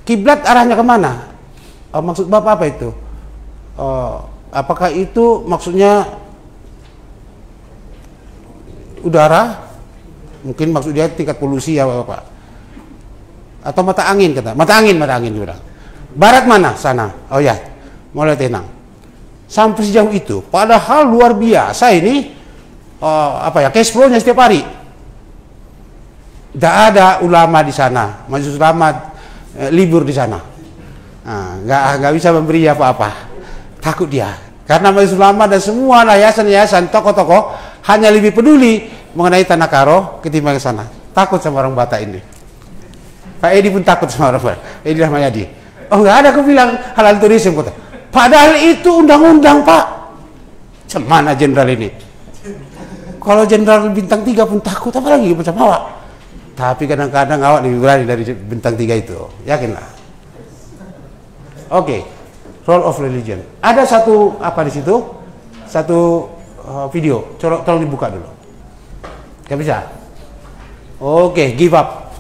Kiblat arahnya kemana? Maksud Bapak apa itu? Apakah itu maksudnya udara? Mungkin maksud dia tingkat polusi ya Bapak. Atau mata angin kata. Mata angin juga. Barat mana? Sana. Oh ya, mulai tenang. Sampai sejauh itu. Padahal luar biasa ini cash flow-nya setiap hari. Tidak ada ulama di sana. Majelis ulama libur di sana. Nah, nggak bisa memberi apa-apa. Takut dia. Karena majelis ulama dan semua yayasan-yayasan, tokoh-tokoh hanya lebih peduli mengenai tanah karo ketimbang ke sana. Takut sama orang Batak ini. Pak Edi pun takut sama orang Batak. Edi Rahmayadi. Oh nggak ada, aku bilang halal turisme kota. Padahal itu undang-undang Pak. Cemana jenderal ini? Kalau jenderal bintang 3 pun takut, apalagi macam awak. Tapi kadang-kadang awak lebih berani dari bintang 3 itu. Yakinlah. Oke. Role of religion. Ada satu apa di situ? Satu video. Tolong dibuka dulu. Gak bisa? Oke, give up.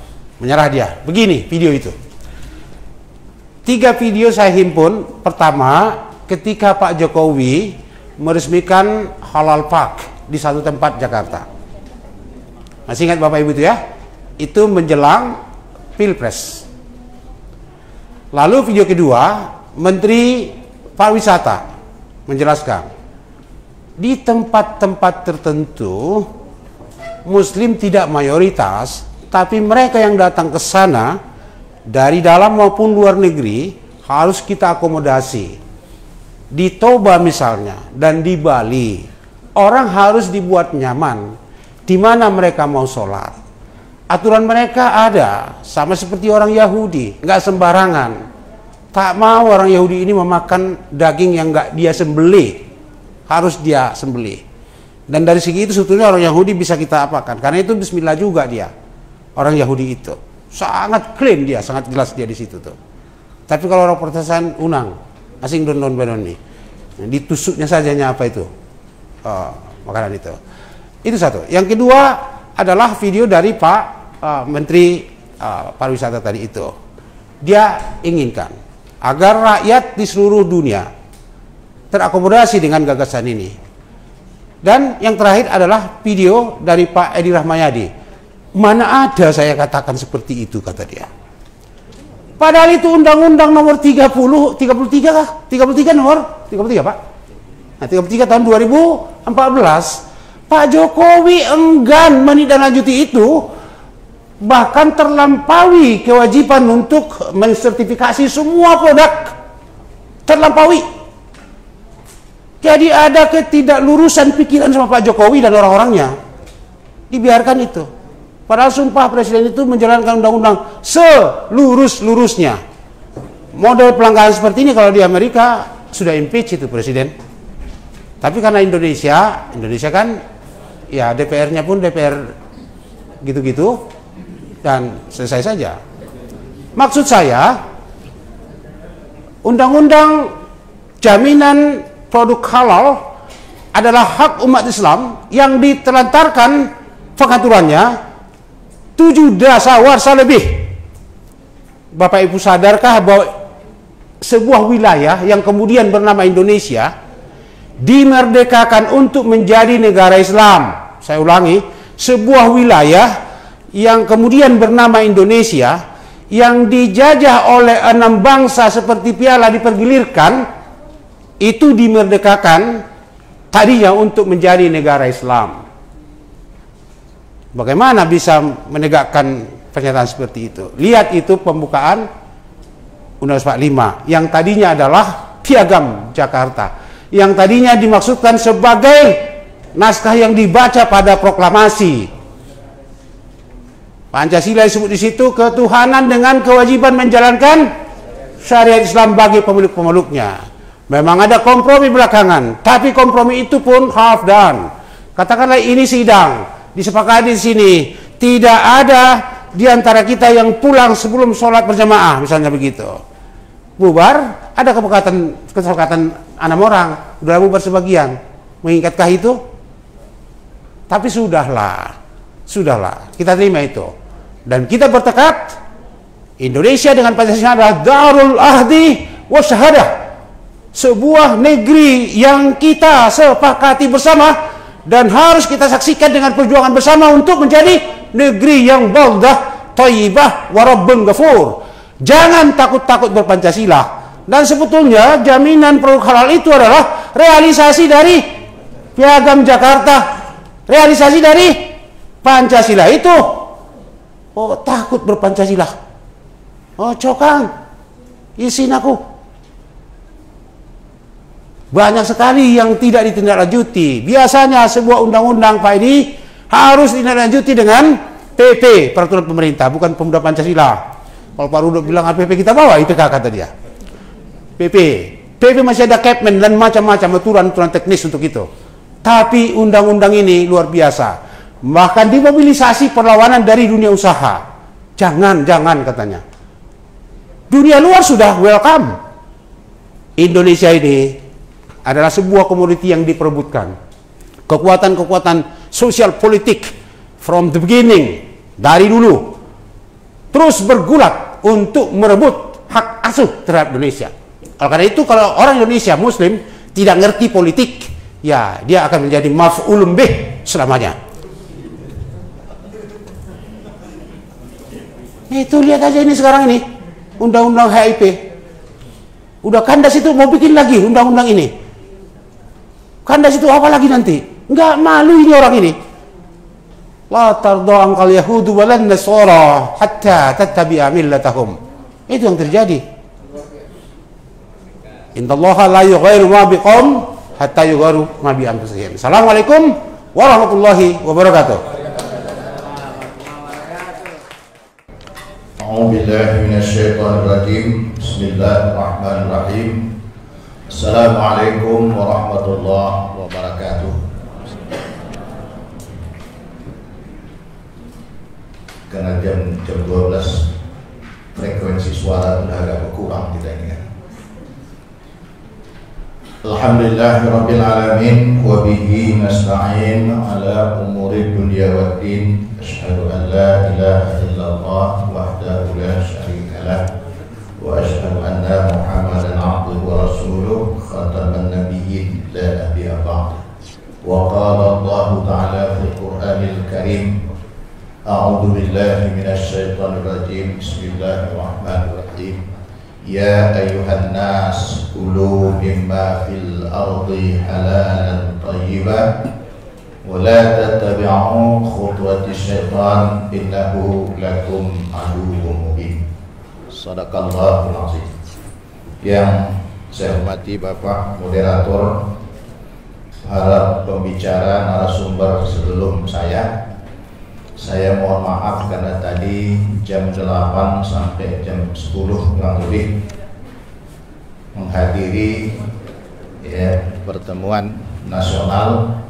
Menyerah dia. Begini video itu. 3 video saya himpun. Pertama, ketika Pak Jokowi meresmikan Halal Park di satu tempat Jakarta. Masih ingat Bapak Ibu itu ya? Itu menjelang Pilpres. Lalu video kedua, Menteri Pariwisata menjelaskan di tempat-tempat tertentu Muslim tidak mayoritas, tapi mereka yang datang ke sana dari dalam maupun luar negeri harus kita akomodasi. Di Toba misalnya dan di Bali, orang harus dibuat nyaman di mana mereka mau sholat. Aturan mereka ada, sama seperti orang Yahudi, nggak sembarangan. Tak mau orang Yahudi ini memakan daging yang nggak dia sembelih, harus dia sembelih. Dan dari segi itu sebetulnya orang Yahudi bisa kita apakan, karena itu Bismillah juga dia. Orang Yahudi itu sangat clean dia, sangat jelas dia di situ tuh. Tapi kalau orang Protestan unang, asing don benoni, ditusuknya sajanya apa itu, makanan itu. Itu satu. Yang kedua adalah video dari Pak Menteri Pariwisata tadi itu. dia inginkan agar rakyat di seluruh dunia terakomodasi dengan gagasan ini. Dan yang terakhir adalah video dari Pak Edi Rahmayadi. Mana ada saya katakan seperti itu, kata dia. Padahal itu Undang-Undang nomor 33 kah? 33 nomor? 33 Pak? Nah 33 tahun 2014. Pak Jokowi enggan menindaklanjuti itu, bahkan terlampaui kewajiban untuk mensertifikasi semua produk. Terlampaui. Jadi ada ketidaklurusan pikiran sama Pak Jokowi dan orang-orangnya. Dibiarkan itu. Padahal sumpah presiden itu menjalankan undang-undang selurus-lurusnya. Model pelanggaran seperti ini kalau di Amerika sudah impeach itu presiden. Tapi karena Indonesia kan ya DPR-nya pun DPR gitu-gitu dan selesai saja. Maksud saya, undang-undang jaminan produk halal adalah hak umat Islam yang ditelantarkan pengaturannya 7 dasawarsa lebih. Bapak Ibu sadarkah bahwa sebuah wilayah yang kemudian bernama Indonesia dimerdekakan untuk menjadi negara Islam? Saya ulangi, sebuah wilayah yang kemudian bernama Indonesia yang dijajah oleh 6 bangsa seperti piala dipergilirkan, itu dimerdekakan tadinya untuk menjadi negara Islam. Bagaimana bisa menegakkan pernyataan seperti itu? Lihat itu pembukaan Undang-Undang 45 yang tadinya adalah Piagam Jakarta, yang tadinya dimaksudkan sebagai naskah yang dibaca pada proklamasi. Pancasila disebut di situ ketuhanan dengan kewajiban menjalankan syariat Islam bagi pemeluk-pemeluknya. Memang ada kompromi belakangan, tapi kompromi itu pun half done. Katakanlah ini sidang, disepakati di sini, tidak ada di antara kita yang pulang sebelum sholat berjamaah, misalnya begitu. Bubar, ada kesepakatan 6 orang, udah bubar sebagian. Mengikatkah itu? Tapi sudahlah, kita terima itu. Dan kita bertekad, Indonesia dengan Pancasila adalah Darul Ahdi wa Syahadah, sebuah negeri yang kita sepakati bersama dan harus kita saksikan dengan perjuangan bersama untuk menjadi negeri yang baldah, thayyibah, wa rabbun ghafur. Jangan takut-takut berpancasila. Dan sebetulnya jaminan produk halal itu adalah realisasi dari Piagam Jakarta, realisasi dari Pancasila itu. Oh, takut berpancasila. Oh, cokang, isin aku. Banyak sekali yang tidak ditindaklanjuti. Biasanya sebuah undang-undang Pak Edi harus ditindaklanjuti dengan PP, peraturan pemerintah, bukan Pemuda Pancasila. Kalau Pak Rudolf bilang PP kita bawa, itu kata dia. PP masih ada Kepmen dan macam-macam aturan-aturan teknis untuk itu. Tapi undang-undang ini luar biasa. Bahkan dimobilisasi perlawanan dari dunia usaha. Jangan katanya. Dunia luar sudah welcome. Indonesia ini adalah sebuah komoditi yang diperebutkan. Kekuatan-kekuatan sosial politik from the beginning, dari dulu, terus bergulat untuk merebut hak asuh terhadap Indonesia. Oleh karena itu, kalau orang Indonesia Muslim tidak ngerti politik, ya dia akan menjadi maf'ulun bih selamanya. Itu lihat aja ini sekarang ini, undang-undang HIP. Udah kandas itu mau bikin lagi undang-undang ini. Kandas itu apa lagi nanti? Enggak malu ini orang ini. La tarda angkal yahudu walan nasara hatta tattabi'a millatahum. Itu yang terjadi. Innallaha la yughayyiru ma biqaum hatta yughayyiru ma bi anfusihim. Assalamualaikum warahmatullahi wabarakatuh. A'udzubillahi minasyaitonir rajim. Bismillahirrahmanirrahim. Assalamualaikum warahmatullahi wabarakatuh. Karena jam 12 frekuensi suara sudah agak berkurang kita ini kan. Alhamdulillahirabbil alamin wa bihi nasta'in ala umuri dunya waddin. Asyhadu an la ilaha illallah wahdahu la syarika lah وأشهد أن محمدا عبده ورسوله خاتم النبيين لا نبي بعده. وقال الله تعالى في القرآن الكريم أعوذ بالله من الشيطان الرجيم بسم الله الرحمن الرحيم يا أيها الناس كلوا مما في الأرض حلالا طيبا ولا تتبعوا خطوات الشيطان إنه لكم عدو مبين. Sadaqallahul azim. Yang saya hormati Bapak moderator, para pembicara, narasumber sebelum saya mohon maaf karena tadi jam 8 sampai jam 10 kurang lebih menghadiri pertemuan nasional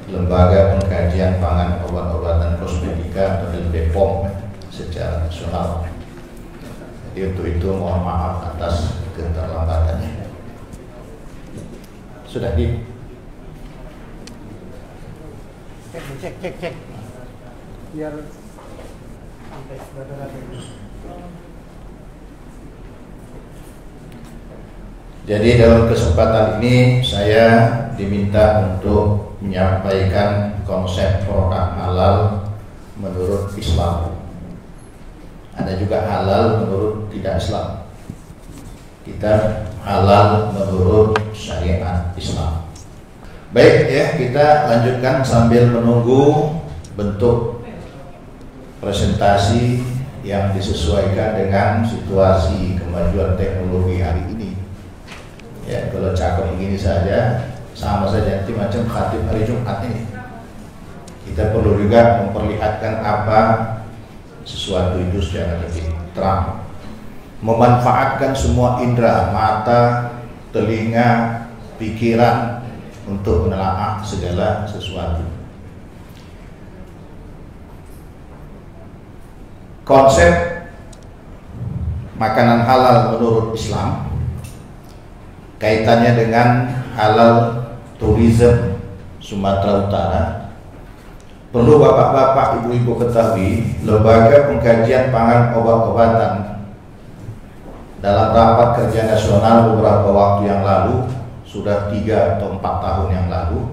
Lembaga Pengkajian Pangan Obat-obatan Kosmetika atau BPOM secara nasional. Jadi untuk itu mohon maaf atas keterlambatannya. Sudah di cek biar sampai saudara. Jadi dalam kesempatan ini saya diminta untuk menyampaikan konsep produk halal menurut Islam. Ada juga halal menurut tidak Islam. Kita halal menurut syariat Islam. Baik ya, kita lanjutkan sambil menunggu bentuk presentasi yang disesuaikan dengan situasi kemajuan teknologi hari ini. Ya, kalau cakap begini saja sama saja nanti macam khatib hari Jumat ini. Kita perlu juga memperlihatkan apa sesuatu itu secara lebih terang, memanfaatkan semua indera mata, telinga, pikiran untuk menelaah segala sesuatu. Konsep makanan halal menurut Islam kaitannya dengan halal tourism Sumatera Utara. Perlu bapak-bapak, ibu-ibu ketahui, Lembaga Pengkajian Pangan Obat-obatan dalam rapat kerja nasional beberapa waktu yang lalu, sudah 3 atau 4 tahun yang lalu,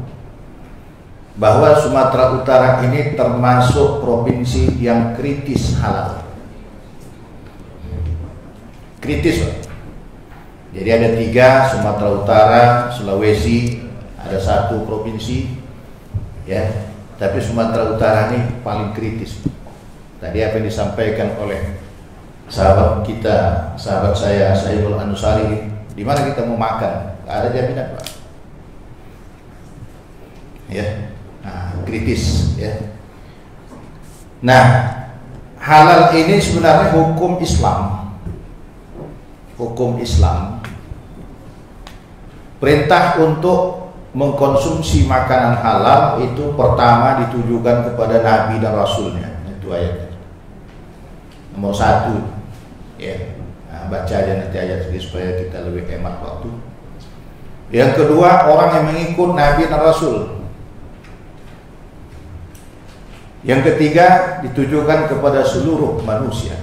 bahwa Sumatera Utara ini termasuk provinsi yang kritis halal. Kritis, Pak. Jadi ada 3, Sumatera Utara, Sulawesi, ada 1 provinsi, ya. Tapi Sumatera Utara ini paling kritis. Tadi apa yang disampaikan oleh sahabat kita, sahabat saya, Saiful Anusari, di mana kita mau makan, nggak ada jaminan, Pak. Ya, nah, kritis, ya. Nah, halal ini sebenarnya hukum Islam. Hukum Islam perintah untuk mengkonsumsi makanan halal itu pertama ditujukan kepada Nabi dan Rasulnya. Itu ayatnya. Nomor 1, ya. Nah, baca aja nanti ayat ini supaya kita lebih hemat waktu. Yang kedua, orang yang mengikut Nabi dan Rasul. Yang ketiga, ditujukan kepada seluruh manusia.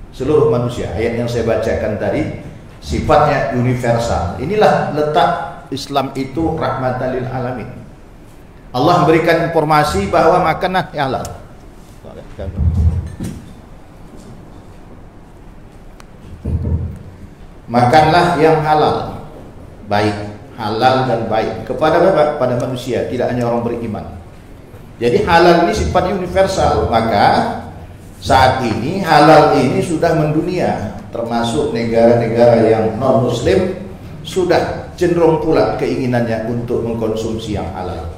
Seluruh manusia. Ayat yang saya bacakan tadi sifatnya universal. Inilah letak Islam itu rahmatan lil alamin. Allah memberikan informasi bahwa makanan halal. Makanlah yang halal, baik, halal dan baik kepada apa? Pada manusia, tidak hanya orang beriman. Jadi halal ini sifatnya universal. Maka saat ini halal ini sudah mendunia, termasuk negara-negara yang non muslim sudah cenderung pula keinginannya untuk mengkonsumsi yang halal.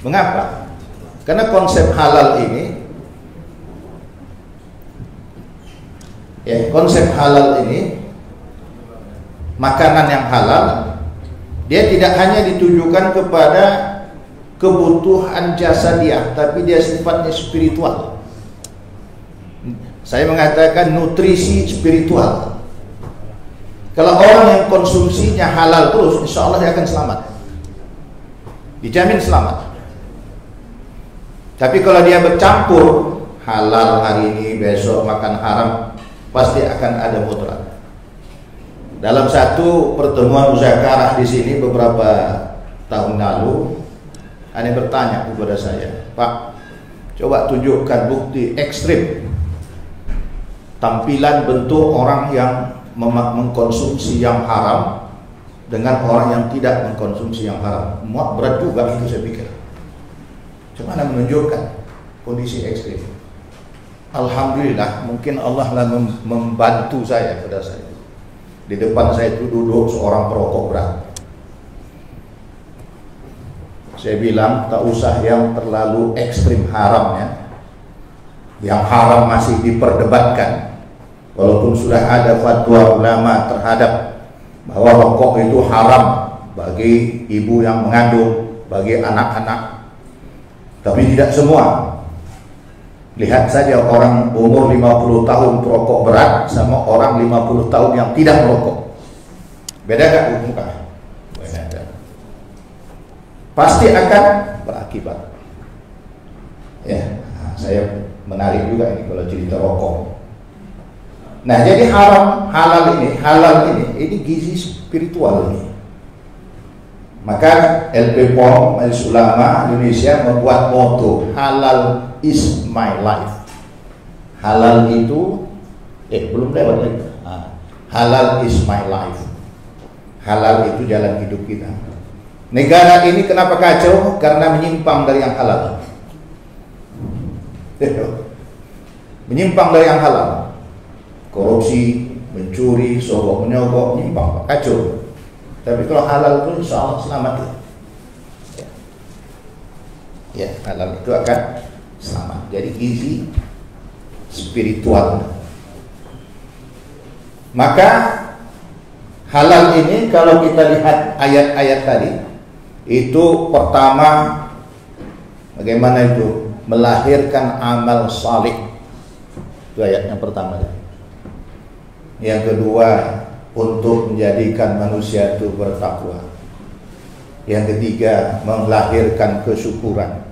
Mengapa? Karena konsep halal ini, ya, konsep halal ini, makanan yang halal, dia tidak hanya ditujukan kepada kebutuhan jasadiah, tapi dia sifatnya spiritual. Saya mengatakan nutrisi spiritual. Kalau orang yang konsumsinya halal terus, insya Allah dia akan selamat, dijamin selamat. Tapi kalau dia bercampur halal hari ini, besok makan haram, pasti akan ada mudarat. Dalam satu pertemuan musyawarah di sini beberapa tahun lalu, ada yang bertanya kepada saya, Pak, coba tunjukkan bukti ekstrim tampilan bentuk orang yang mengkonsumsi yang haram dengan orang yang tidak mengkonsumsi yang haram. Muat berat juga itu, saya pikir. Cuma menunjukkan kondisi ekstrim. Alhamdulillah, mungkin Allah lah membantu saya pada saat itu. Di depan saya itu duduk seorang perokok berat. Saya bilang tak usah yang terlalu ekstrim haramnya. Yang haram masih diperdebatkan, walaupun sudah ada fatwa ulama terhadap bahwa rokok itu haram bagi ibu yang mengandung, bagi anak-anak. Tapi tidak semua. Lihat saja orang umur 50 tahun perokok berat sama orang 50 tahun yang tidak merokok. Beda gak hukumnya? Beda. Pasti akan berakibat. Ya, saya menarik juga ini kalau cerita rokok. Nah, jadi halal ini gizi spiritual ini. Maka LP-POM, Majelis Ulama Indonesia membuat moto halal is my life. Halal itu belum lewat lagi. Halal is my life. Halal itu jalan hidup kita. Negara ini kenapa kacau? Karena menyimpang dari yang halal. Menyimpang dari yang halal. Korupsi, mencuri, sogok menyogok, menyimpang, kacau. Tapi kalau halal itu insya Allah selamat. Ya, halal itu akan selamat. Jadi gizi spiritual. Maka halal ini kalau kita lihat ayat-ayat tadi, itu pertama bagaimana itu melahirkan amal salih. Itu ayat yang pertama. Yang kedua, untuk menjadikan manusia itu bertakwa. Yang ketiga, melahirkan kesyukuran.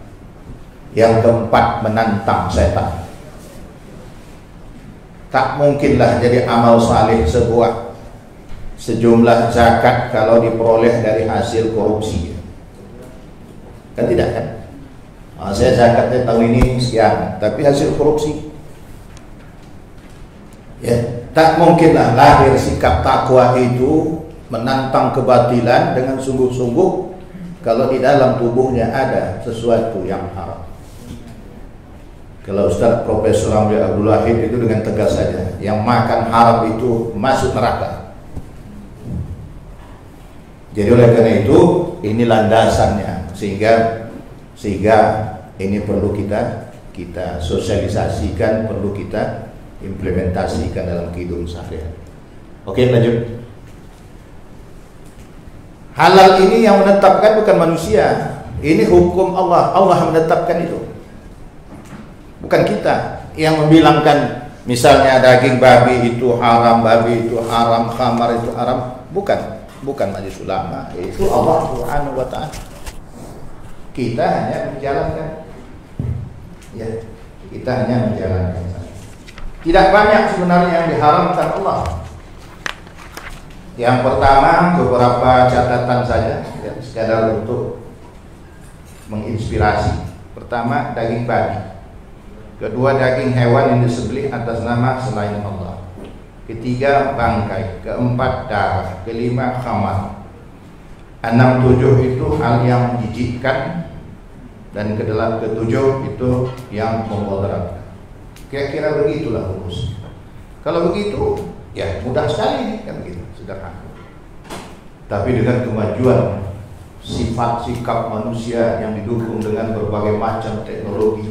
Yang keempat, menantang setan. Tak mungkinlah jadi amal saleh sebuah sejumlah zakat kalau diperoleh dari hasil korupsi. Kan tidak kan? Saya zakatnya tahun ini sekian, tapi hasil korupsi. Ya, tak mungkinlah lahir sikap takwa itu menantang kebatilan dengan sungguh-sungguh kalau di dalam tubuhnya ada sesuatu yang haram. Kalau Ustaz Profesor Ramli Abdul Wahid itu dengan tegas saja, yang makan haram itu masuk neraka. Jadi oleh karena itu ini landasannya, sehingga ini perlu kita sosialisasikan, perlu kita implementasikan dalam kehidupan sehari-hari. Oke, lanjut. Halal ini yang menetapkan bukan manusia. Ini hukum Allah. Allah menetapkan itu. Bukan kita yang membilangkan misalnya daging babi itu haram, khamar itu haram. Bukan majelis ulama. Itu Allah Subhanahu wa ta'ala. Kita hanya menjalankan. Ya, kita hanya menjalankan. Tidak banyak sebenarnya yang diharamkan Allah. Yang pertama, beberapa catatan saja, ya, sekadar untuk menginspirasi. Pertama, daging babi. Kedua, daging hewan yang disembelih atas nama selain Allah. Ketiga, bangkai. Keempat, darah. Kelima, khamar. 6, 7 itu hal yang menjijikkan. Dan ketujuh itu yang memudaratkan. Kira-kira begitulah rumus. Kalau begitu, ya mudah sekali kan begitu, sederhana. Tapi dengan kemajuan sifat sikap manusia yang didukung dengan berbagai macam teknologi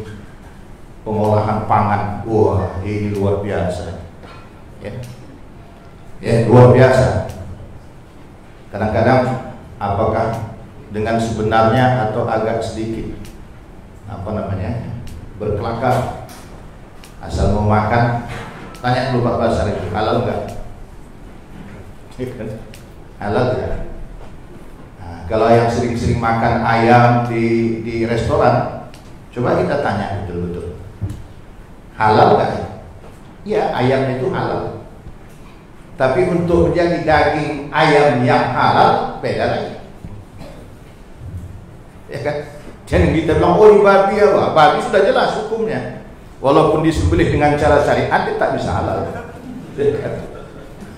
pengolahan pangan, wah ini luar biasa. Ya luar biasa. Kadang-kadang apakah dengan sebenarnya atau agak sedikit berkelakar. Asal mau makan, tanya dulu Pak Basar itu halal enggak? Halal ya. Nah, kalau yang sering-sering makan ayam di restoran, coba kita tanya betul-betul halal enggak? Ya, ayam itu halal. Tapi untuk menjadi daging ayam yang halal beda lagi. Ya kan? Jangan kita bilang, oh ini babi apa? Babi sudah jelas hukumnya. Walaupun disembelih dengan cara syariat, dia tak bisa halal.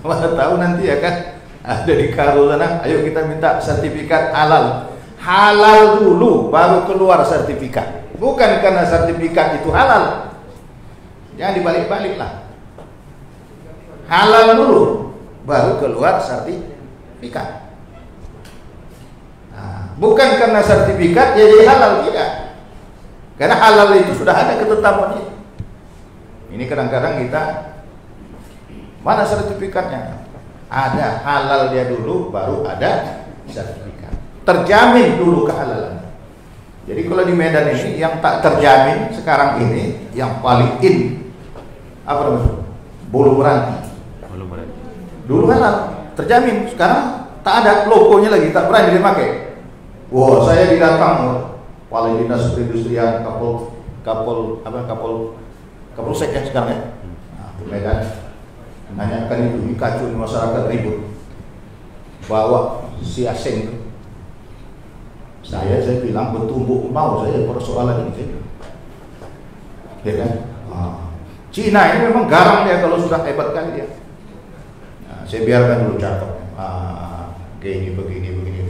Mana tahu nanti ya kan, ada di Karo sana, ayo kita minta sertifikat halal. Halal dulu, baru keluar sertifikat. Bukan karena sertifikat itu halal. Jangan dibalik-balik lah. Halal dulu, baru keluar sertifikat. Bukan karena sertifikat jadi halal, tidak. Karena halal itu sudah ada ketetapannya. Ini kadang-kadang kita, mana sertifikatnya? Ada halal dia dulu, baru ada sertifikat. Terjamin dulu kehalalan. Jadi kalau di Medan ini yang tak terjamin sekarang ini, yang paling in, apa namanya? Bulu meranti. Dulu halal, terjamin. Sekarang tak ada logonya lagi, tak berani dipakai. Wah, saya didatang Kepala Dinas Perindustrian Kapolsek ya sekarang ya. Nah, di Medan menanyakan itu, kacau di masyarakat ribut. Bawa si asing. Saya bilang bertumbuk mau saya persoalan ini. Ya kan? Cina ini memang garang dia kalau sudah hebat kali dia. Nah, saya biarkan dulu cakap. Begini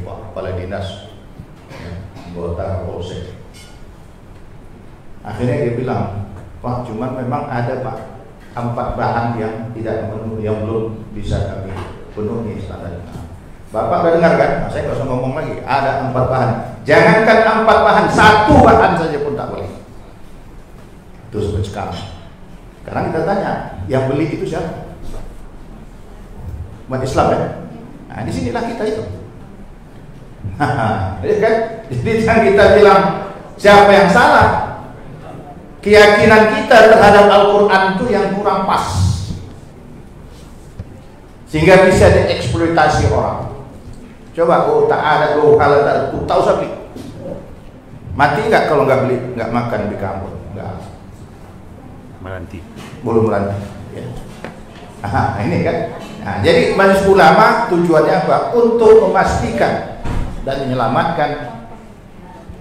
Pak Kepala Dinas. Anggota Polsek. Akhirnya dia bilang, Pak, cuman memang ada Pak 4 bahan yang tidak memenuhi, yang belum bisa kami penuhi standarnya. Bapak udah dengar kan? Nah, saya nggak usah ngomong lagi. Ada 4 bahan. Jangankan 4 bahan, 1 bahan saja pun tak boleh. Itu seperti sekarang. Sekarang kita tanya, yang beli itu siapa? Umat Islam ya? Nah, disinilah kita itu. Ya kan? Jadi jangan kita bilang siapa yang salah. Keyakinan kita terhadap Al-Quran itu yang kurang pas, sehingga bisa dieksploitasi orang. Coba, oh tak ada, oh kalau tak ada, tak usah beli. Mati nggak kalau nggak beli, nggak makan di kampung? Nggak. Meranti. Belum meranti. Ya. Ini kan. Nah, jadi Majelis Ulama tujuannya apa? Untuk memastikan dan menyelamatkan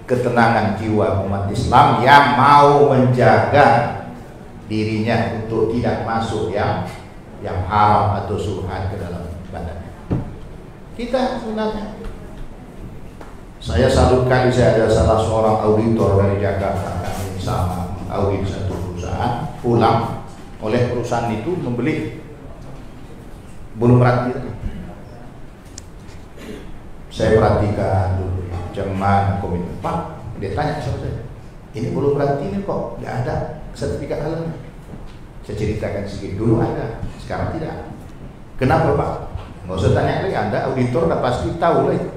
ketenangan jiwa umat Islam yang mau menjaga dirinya untuk tidak masuk yang haram atau subhat ke dalam badannya. Kita sebenarnya, saya salut kali, saya ada salah seorang auditor dari Jakarta, kami sama audit satu perusahaan, pulang oleh perusahaan itu membeli bulu meranti. Saya perhatikan dulu zaman komitmen, Pak, dia tanya sama saya, ini bulu meranti ini kok nggak ada sertifikat halalnya. Saya ceritakan sedikit, dulu ada, sekarang tidak. Kenapa Pak? Nggak usah tanya lagi, Anda auditor udah pasti tahu lah itu.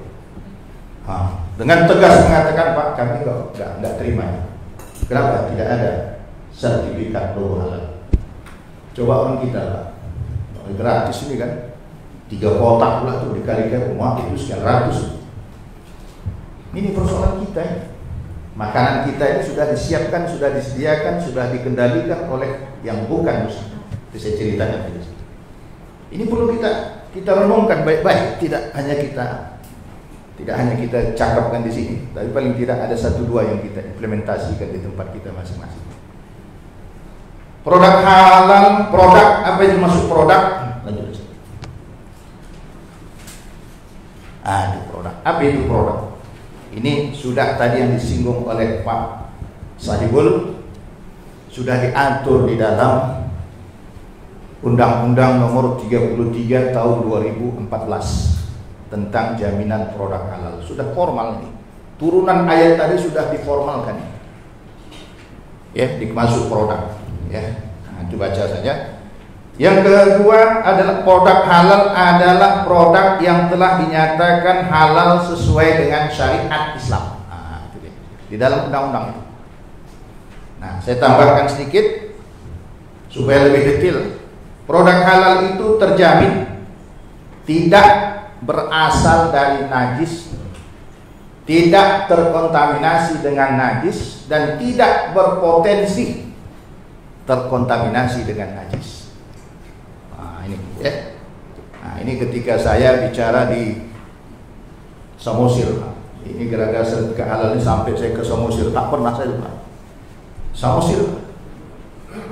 Dengan tegas mengatakan, Pak, kami nggak terima. Kenapa? Tidak ada sertifikat bulu halal. Coba orang kita Pak, gratis ini kan, 3 kotak pula tuh dikalikan rumah itu sekian ratus. Ini persoalan kita ya. Makanan kita ini sudah disiapkan, sudah disediakan, sudah dikendalikan oleh yang bukan muslim. Itu saya ceritakan tadi. Ini perlu kita renungkan baik-baik. Tidak hanya kita cakapkan di sini, tapi paling tidak ada 1-2 yang kita implementasikan di tempat kita masing-masing. Produk halal, produk apa itu masuk produk? Lanjut. Itu produk. Apa itu produk? Ini sudah tadi yang disinggung oleh Pak Sahibul, sudah diatur di dalam Undang-Undang Nomor 33 Tahun 2014 tentang jaminan produk halal. Sudah formal ini. Turunan ayat tadi sudah diformalkan. Ya, dimasuk produk. Ya, nah, itu baca saja. Yang kedua adalah produk halal adalah produk yang telah dinyatakan halal sesuai dengan syariat Islam. Itu dia. Di dalam undang-undang itu. Nah, saya tambahkan sedikit supaya lebih detail. Produk halal itu terjamin tidak berasal dari najis, tidak terkontaminasi dengan najis, dan tidak berpotensi terkontaminasi dengan najis. ini ya. Nah, ini ketika saya bicara di Samosir, Pak. Ini gara-gara sertifikat halal ini sampai saya ke Samosir, tak pernah saya lupa. Samosir,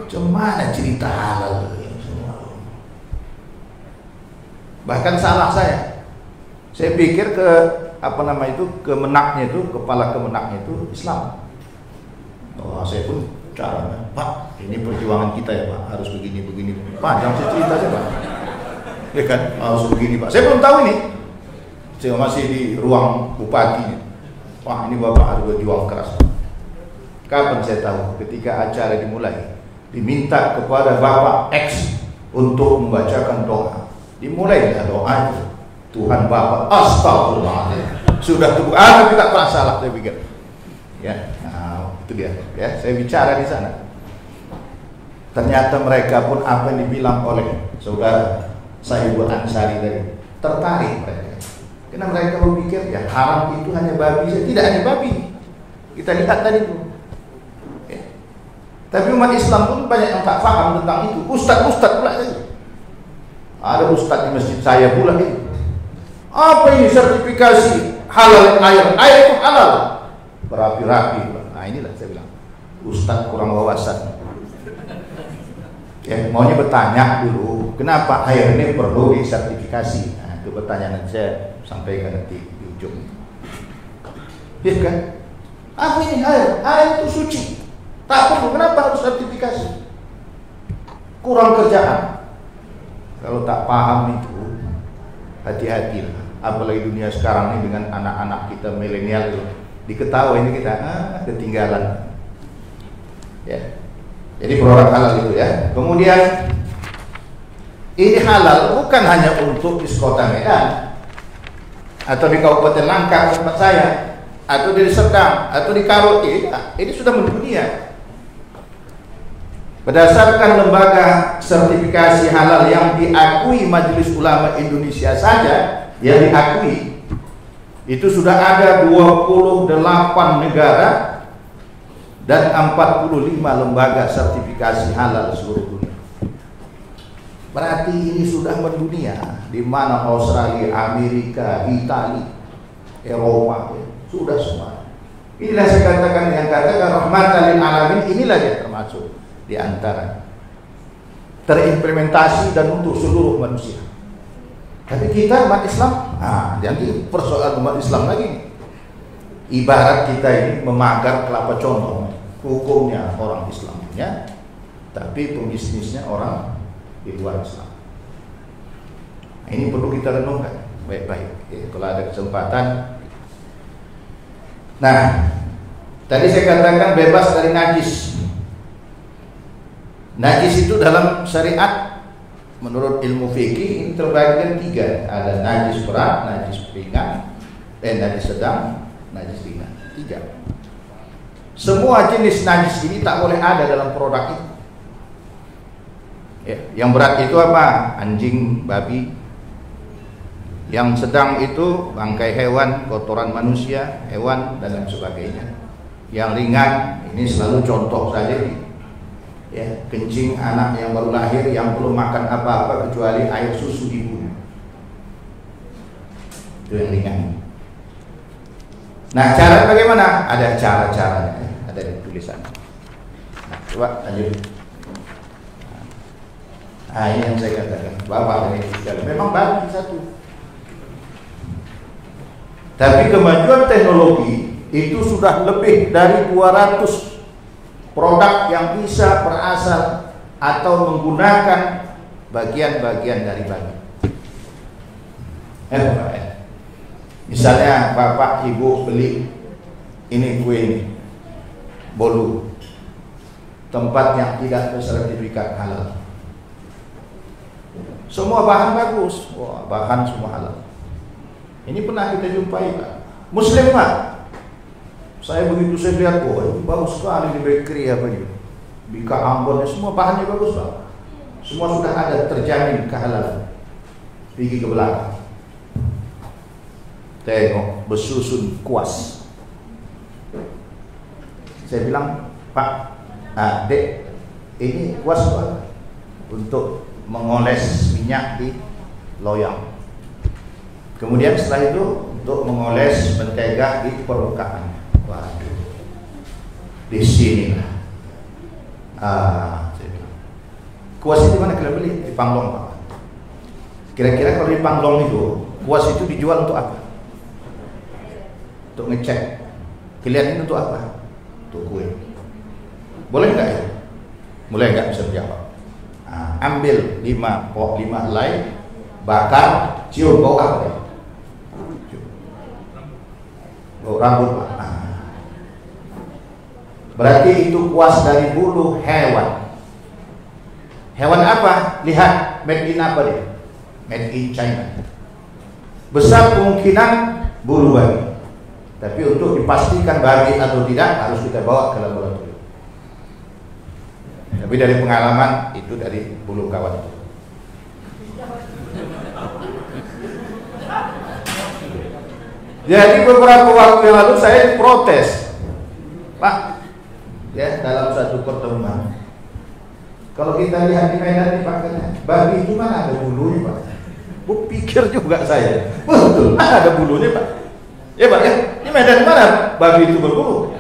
cuma cerita halal. Bahkan salah saya pikir ke kemenaknya itu, kepala kemenaknya itu Islam. Oh, saya pun caranya, Pak, ini perjuangan kita ya Pak, harus begini. Pak, jangan saya cerita aja Pak. Ya kan, harus begini Pak. Saya belum tahu ini. Saya masih di ruang bupati. Wah, ini Bapak harus berjuang keras. Kapan saya tahu? Ketika acara dimulai, diminta kepada Bapak X untuk membacakan doa. Dimulai doa itu. Tuhan Bapak, astagfirullahaladzim. Sudah tubuh, tidak pernah salah saya pikir. Ya, nah, itu dia. Ya, saya bicara di sana. Ternyata mereka pun apa yang dibilang oleh saudara Sayyidul Ansari tadi, tertarik mereka. Karena mereka berpikir ya haram itu hanya babi saja, tidak hanya babi. Kita lihat tadi itu. Ya. Tapi umat Islam pun banyak yang tak paham tentang itu. Ustadz pula tadi. Ada ustadz di masjid saya pula ini. Apa ini sertifikasi halal air itu halal? Berapi-rapi. Nah inilah saya bilang, ustadz kurang wawasan. Ya, maunya bertanya dulu, kenapa air ini perlu disertifikasi? Nah, itu pertanyaan saya sampaikan nanti di ujung. Ya kan? Apa ini air? Air itu suci. Tak perlu, kenapa harus sertifikasi? Kurang kerjaan. Kalau tak paham itu, hati-hatilah. Apalagi dunia sekarang ini dengan anak-anak kita milenial itu, diketahui ini kita ketinggalan. Ya. Jadi produk halal itu ya. Kemudian ini halal bukan hanya untuk di kota Medan atau di Kabupaten Langkat tempat saya, atau di Serdang atau di Karo. Ini sudah mendunia. Berdasarkan lembaga sertifikasi halal yang diakui Majelis Ulama Indonesia saja, yang diakui itu sudah ada 28 negara dan 45 lembaga sertifikasi halal seluruh dunia. Berarti ini sudah mendunia, di mana Australia, Amerika, Italia, Eropa, sudah semua. Inilah saya katakan, yang katakan rahmatan lil alamin, inilah dia termasuk di antara terimplementasi dan untuk seluruh manusia. Tapi kita umat Islam, nanti persoalan umat Islam lagi. Ibarat kita ini memagar kelapa condong, hukumnya orang Islamnya, tapi pembisnisnya orang di luar Islam. Nah, ini perlu kita renungkan baik-baik. Kalau ada kesempatan. Nah, tadi saya katakan bebas dari najis. Najis itu dalam syariat menurut ilmu fikih ini terbagi 3. Ada najis berat, najis ringan, najis sedang, najis ringan. 3. Semua jenis najis ini tak boleh ada dalam produk itu. Ya, yang berat itu apa? Anjing, babi. Yang sedang itu bangkai hewan, kotoran manusia, hewan dan lain sebagainya. Yang ringan ini selalu contoh saja nih. Ya, kencing anak yang baru lahir yang belum makan apa-apa kecuali air susu ibunya. Itu yang ringan. Nah, cara bagaimana? Ada cara-caranya, ada di tulisan. Nah, coba lanjut. Nah, ini yang saya katakan, Bapak ini memang bagus satu. Tapi kemajuan teknologi itu sudah lebih dari 200 produk yang bisa berasal atau menggunakan bagian-bagian dari babi. Misalnya Bapak Ibu beli ini kue ini, bolu, tempat yang tidak bersertifikat halal. Semua bahan bagus, wah, bahan semua halal. Ini pernah kita jumpai Pak, Muslim Pak. Saya begitu saya lihat, wah ini bagus sekali di bakery apa gitu. Bika Ambon, semua bahannya bagus Pak. Semua sudah ada terjamin kehalalan. Pergi ke belakang. Tengok, bersusun kuas. Saya bilang, Pak, Dek, ini kuas Pak untuk mengoles minyak di loyang. Kemudian setelah itu untuk mengoles mentega di permukaan. Waduh, di sinilah. Kuas itu mana kalian beli? Di Panglong, Pak. Kira-kira kalau di Panglong itu, kuas itu dijual untuk apa? Untuk ngecek. Kalian ini untuk apa? Untuk kue. Boleh nggak ya? Boleh nggak bisa menjawab? Ambil 5 helai, bakar, cium, bau apa ya? Bau rambut, Pak. Berarti itu kuas dari bulu hewan. Hewan apa? Lihat, made in apa dia? Made in China. Besar kemungkinan bulu babi. Tapi untuk dipastikan babi atau tidak harus kita bawa ke laboratorium. Tapi dari pengalaman itu dari bulu kawan. Jadi beberapa waktu yang lalu saya protes, Pak, ya dalam satu pertemuan. Kalau kita lihat di Medan di pakainya, babi itu mana ada bulunya, Pak? Pikir juga saya, betul, mana ada bulunya, Pak? Ya Pak, ya, ini Medan mana babi itu berbulu?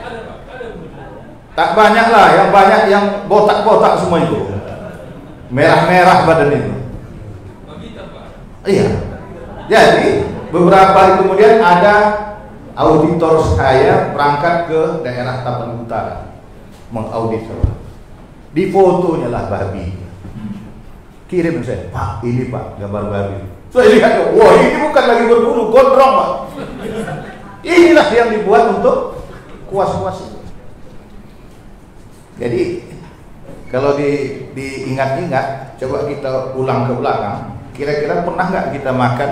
Tak banyak lah, yang banyak yang botak-botak semua itu, merah-merah badan itu. Iya. Jadi beberapa kemudian ada auditor saya berangkat ke daerah Tapan Utara mengaudit. Di fotonya lah babi. Kirim saya, Pak, ini Pak gambar babi. Saya lihat, wah ini bukan lagi berbulu, gondrong Pak. Inilah yang dibuat untuk kuas-kuas itu. Jadi kalau diingat-ingat, coba kita ulang ke belakang. Kira-kira pernah nggak kita makan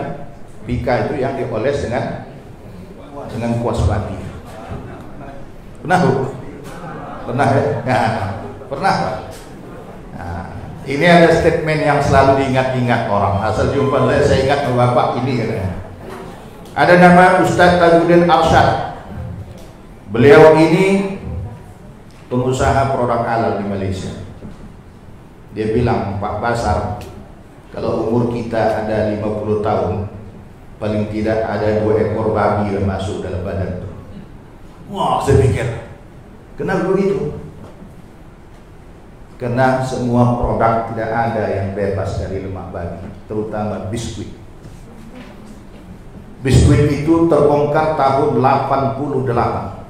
bika itu yang dioles dengan kuas babi? Pernah Bu? Pernah ya? Nah, pernah Pak? Nah, ini ada statement yang selalu diingat-ingat orang. Asal jumpa saya ingat Bapak ini katanya. Ada nama Ustadz Tajuddin Arsyad. Beliau ini pengusaha produk halal di Malaysia. Dia bilang, Pak Basar, kalau umur kita ada 50 tahun, paling tidak ada 2 ekor babi yang masuk dalam badan. Wah, saya pikir, kenapa begitu? Karena semua produk tidak ada yang bebas dari lemak babi, terutama biskuit. Biskuit itu terbongkar tahun 88.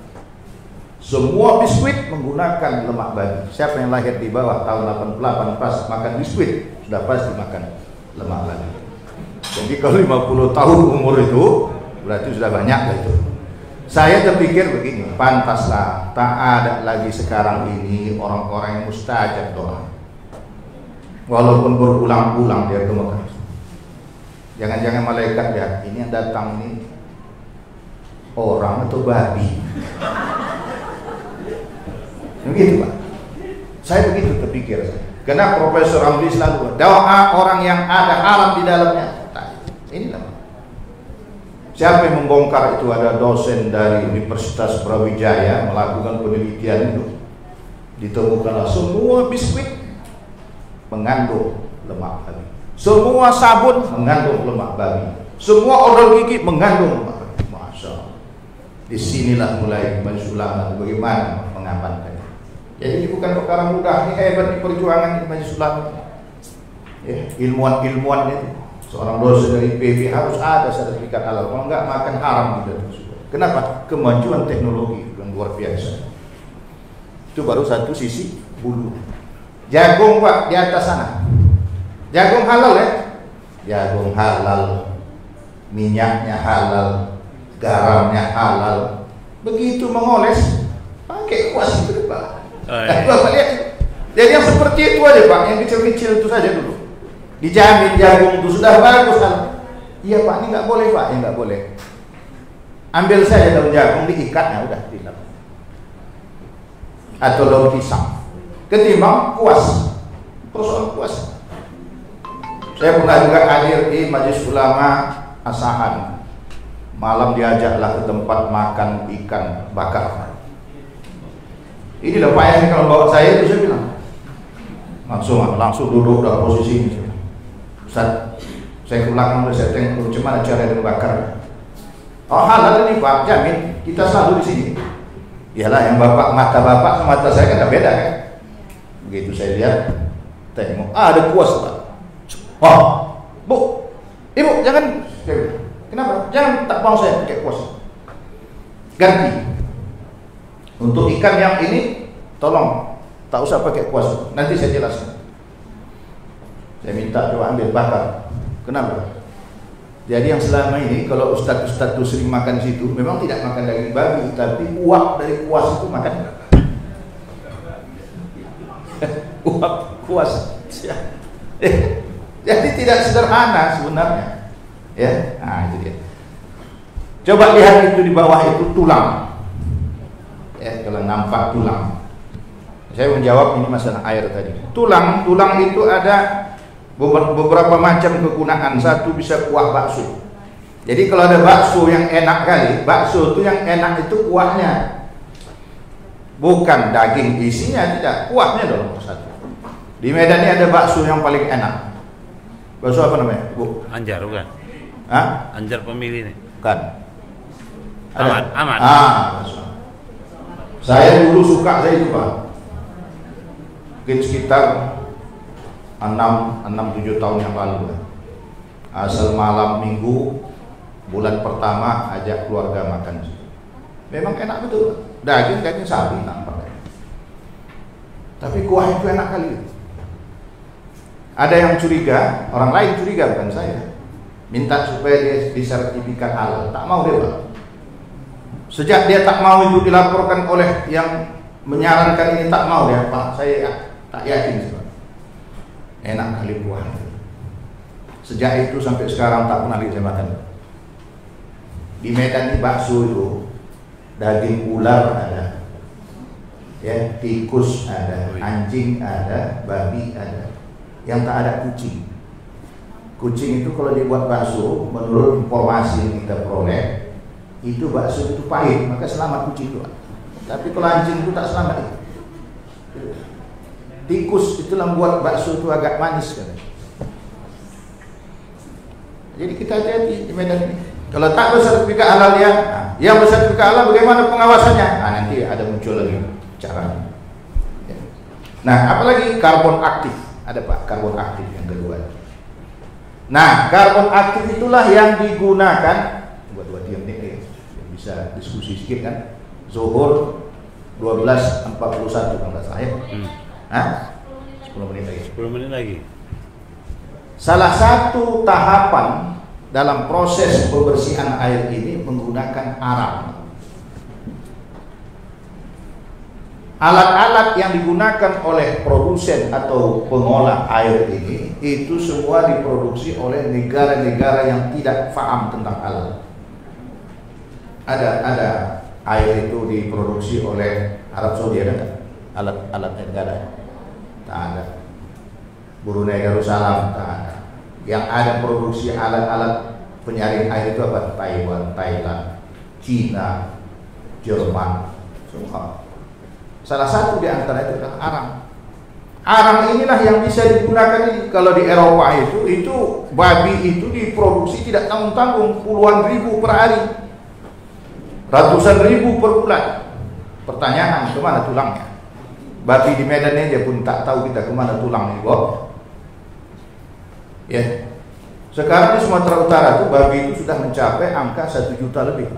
Semua biskuit menggunakan lemak babi. Siapa yang lahir di bawah tahun 88 pas makan biskuit, sudah pasti makan lemak babi. Jadi kalau 50 tahun umur itu berarti sudah banyak lah itu. Saya terpikir begini, pantaslah tak ada lagi sekarang ini orang-orang yang mustajab doa. Walaupun berulang-ulang dia ke Mekah. Jangan-jangan malaikat lihat, ini yang datang ini orang atau babi. Begitu Pak. Saya begitu terpikir. Karena Profesor Ramli selalu doa orang yang ada haram di dalamnya. Inilah. Siapa yang membongkar itu? Ada dosen dari Universitas Brawijaya melakukan penelitian itu. Ditemukanlah semua biskuit mengandung lemak babi. Semua sabun mengandung lemak babi. Semua odol gigi mengandung lemak babi. Masya Allah. Disinilah mulai Majelis Ulama bagaimana mengamankannya. Jadi ini bukan perkara mudah. Ini hebat di perjuangan di Majelis Ulama. Ya, ilmuwan-ilmuwan itu. Seorang dosen dari IPB harus ada sertifikat halal. Kalau enggak makan haram gitu. Kenapa? Kemajuan teknologi yang luar biasa. Itu baru satu sisi bulu. Jagung Pak di atas sana. Jagung halal ya? Jagung halal, minyaknya halal, garamnya halal. Begitu mengoles, pakai kuas itu Pak. Bapak lihat. Jadi yang seperti itu aja Pak, yang kecil-kecil itu saja dulu. Dijamin jagung itu sudah bagus kan? Iya Pak, ini nggak boleh Pak, ya nggak boleh. Ambil saja daun jagung, diikatnya udah hilang. Atau daun pisang. Ketimbang kuas, persoalan kuas. Saya pernah juga hadir di Majelis Ulama Asahan. Malam diajaklah ke tempat makan ikan bakar. Ini loh Pak, yang kalau bawa saya itu saya bilang langsung duduk dalam posisi ini. Ustaz, saya ulang mulai saya tengok macam mana cara dia membakar. Oh halal ini Pak, jamin kita selalu di sini. Iyalah yang mata bapak sama mata saya kan tidak beda kan. Begitu saya lihat, tengok, ada kuas Pak. Oh, Bu, Ibu jangan, kenapa? Jangan tak mau saya pakai kuas. Ganti. Untuk ikan yang ini, tolong tak usah pakai kuas. Nanti saya jelaskan. Saya minta coba ambil bakar. Kenapa? Jadi yang selama ini kalau ustaz-ustaz itu sering makan di situ, memang tidak makan daging babi, tapi uap dari kuas itu makan. Uap kuas. Jadi tidak sederhana sebenarnya. Ya, nah itu dia. Coba lihat itu di bawah itu tulang. Ya, kalau nampak tulang. Saya menjawab ini masalah air tadi. Tulang itu ada beberapa macam kegunaan. Satu bisa kuah bakso. Jadi kalau ada bakso yang enak kali, bakso itu yang enak itu kuahnya, bukan daging isinya, tidak, kuahnya dong satu. Di Medan ini ada bakso yang paling enak. Bakso apa namanya, Bu? Anjar bukan? Hah? Anjar Pemilih nih. Bukan. Aman. Bakso. Saya dulu suka saya itu Pak. Mungkin sekitar 6-7 tahun yang lalu. Asal malam minggu bulan pertama ajak keluarga makan. Memang enak betul. Daging sapi nampak. Tapi kuah itu enak kali. Ada yang curiga, orang lain curiga bukan saya. Minta supaya dia disertifikat halal. Tak mau dia Pak. Sejak dia tak mau itu dilaporkan oleh yang menyarankan ini, tak mau dia Pak. Saya tak yakin sih Pak. Enak kali kuah. Sejak itu sampai sekarang tak pernah lagi saya makan. Di Medan ini bakso itu daging ular ada, ya, tikus ada, anjing ada, babi ada. Yang tak ada kucing. Kucing itu kalau dibuat bakso, menurut informasi yang kita peroleh, itu bakso itu pahit, maka selamat kucing itu. Tapi kalau anjing itu tak selamat. Tikus itu membuat bakso itu agak manis kan. Jadi kita hati-hati di Medan ini. Kalau tak bersertifikat halal ya, yang bersertifikat halal bagaimana pengawasannya? Nanti ada muncul lagi caranya. Nah, apalagi karbon aktif. Ada Pak, karbon aktif yang kedua. Nah, karbon aktif itulah yang digunakan buat diam nih, bisa diskusi sedikit kan. Zuhur 12.41 kalau nggak salah ya. 10 menit lagi. 10 menit lagi. Salah satu tahapan dalam proses pembersihan air ini menggunakan arang. Alat-alat yang digunakan oleh produsen atau pengolah air ini itu semua diproduksi oleh negara-negara yang tidak paham tentang halal. Ada air itu diproduksi oleh Arab Saudi, ada alat-alat negara. Tak ada. Brunei Darussalam tak ada. Yang ada produksi alat-alat penyaring air itu apa? Taiwan, Thailand, Cina, Jerman, semua. Salah satu di antara itu adalah arang. Arang inilah yang bisa digunakan kalau di Eropa itu babi itu diproduksi tidak tanggung-tanggung, puluhan ribu per hari, ratusan ribu per bulan. Pertanyaan, kemana tulangnya? Babi di Medan ini dia pun tak tahu kita kemana tulang ini, Bob. Ya, sekarang di Sumatera Utara itu babi itu sudah mencapai angka 1 juta lebih,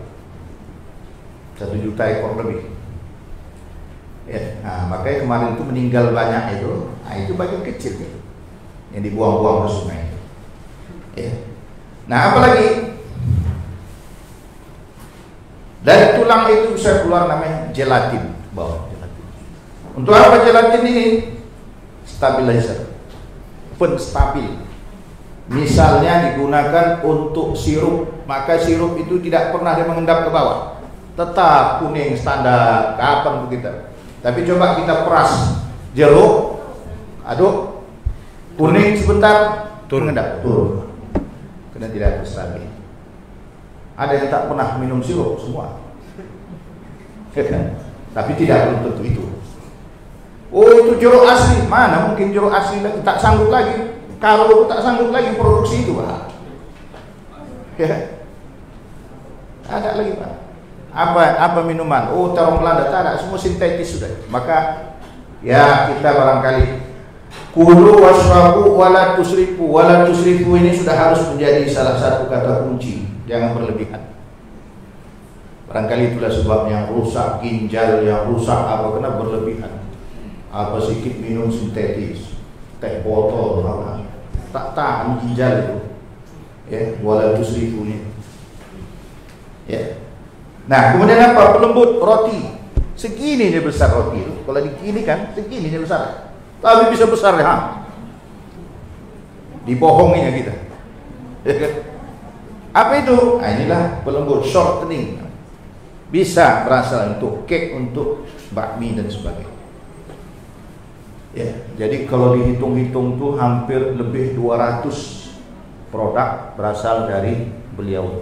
1 juta ekor lebih. Ya, nah, makanya kemarin itu meninggal banyak itu. Nah, itu bagian kecil gitu, yang dibuang-buang ke sungai. Ya. Nah, apalagi dari tulang itu bisa keluar namanya gelatin, bawah gelatin. Untuk apa gelatin ini? Stabilizer, penstabil. Misalnya digunakan untuk sirup, maka sirup itu tidak pernah dia mengendap ke bawah, tetap kuning standar, kapan begitu. Tapi coba kita peras jeruk, aduk, kuning sebentar, mengendap, turun. Karena tidak stabil. Ada yang tak pernah minum sirup semua, tapi tidak belum tentu itu. Oh, itu jeruk asli, mana mungkin jeruk asli lagi, tak sanggup lagi. Kalau tak sanggup lagi produksi itu, Pak. Ya. Ada lagi, Pak. Apa minuman? Oh, terong Belanda, tak ada, semua sintetis sudah. Maka ya kita barangkali kulu washrabu wala tusrifu. Wala tusrifu ini sudah harus menjadi salah satu kata kunci. Jangan berlebihan. Barangkali itulah sebabnya rusak ginjal, yang rusak apa, kena berlebihan. Apa sedikit minum sintetis, teh botol, apa, tak tahan ginjal itu. Ya, wala tusrifu ini. Ya. Nah, kemudian apa? Pelembut roti. Segini dia besar roti itu. Kalau digini kan, segini dia besar. Tapi bisa besar ya. Dibohonginya kita. Ya kan? Apa itu? Nah, inilah pelembut, shortening. Bisa berasal untuk cake, untuk bakmi dan sebagainya. Ya, jadi kalau dihitung-hitung tuh hampir lebih 200 produk berasal dari beliau.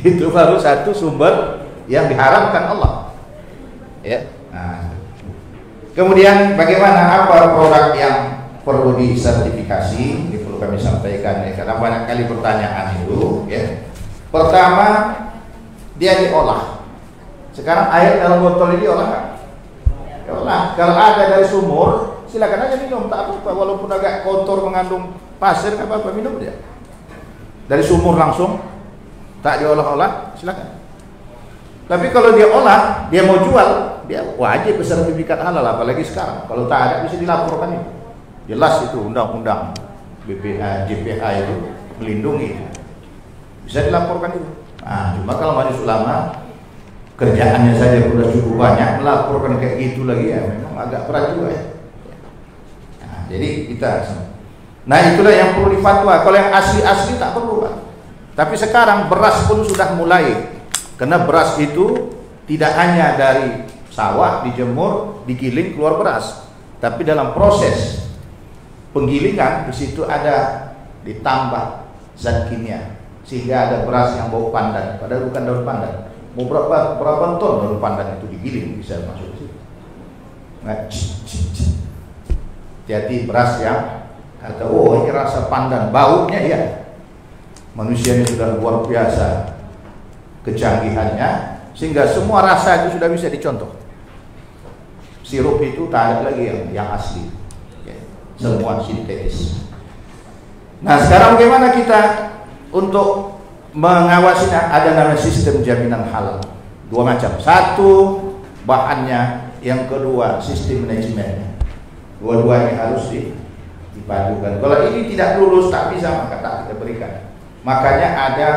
Itu baru satu sumber yang diharamkan Allah. Ya. Nah. Kemudian bagaimana, apa produk yang perlu disertifikasi? Ini perlu kami sampaikan ya, karena banyak kali pertanyaan itu. Ya. Pertama, dia diolah. Sekarang air dalam botol ini diolah kan? Diolah. Kalau ada dari sumur, silakan aja minum, tak apa-apa. Walaupun agak kotor, mengandung pasir, nggak apa-apa, minum dia. Dari sumur langsung, tak diolah-olah, silakan. Tapi kalau dia olah, dia mau jual, dia wajib bersertifikat halal, apalagi sekarang. Kalau tak ada bisa dilaporkan itu. Jelas itu undang-undang BPH, JPH itu melindungi. Bisa dilaporkan itu. Nah, cuma kalau majelis ulama kerjaannya saja sudah cukup banyak, melaporkan kayak gitu lagi ya memang agak berat juga ya. Nah, jadi kita, nah itulah yang perlu difatwa. Kalau yang asli-asli tak perlu, Pak. Tapi sekarang beras pun sudah mulai, karena beras itu tidak hanya dari sawah dijemur, digiling keluar beras, tapi dalam proses penggilingan di situ ada ditambah zat kimia sehingga ada beras yang bau pandan, padahal bukan daun pandan. Mau berapa ton daun pandan itu digiling bisa masuk ke situ. Nah, hati-hati beras yang kata, oh ini rasa pandan, baunya ya. Manusia ini sudah luar biasa kecanggihannya sehingga semua rasa itu sudah bisa dicontoh. Sirup itu tak ada lagi yang asli, ya, semua sintetis. Nah sekarang bagaimana kita untuk mengawasi? Ada namanya sistem jaminan halal, dua macam. Satu bahannya, yang kedua sistem manajemennya. Dua-duanya harus dipadukan. Kalau ini tidak lulus tak bisa, maka tak kita berikan. Makanya ada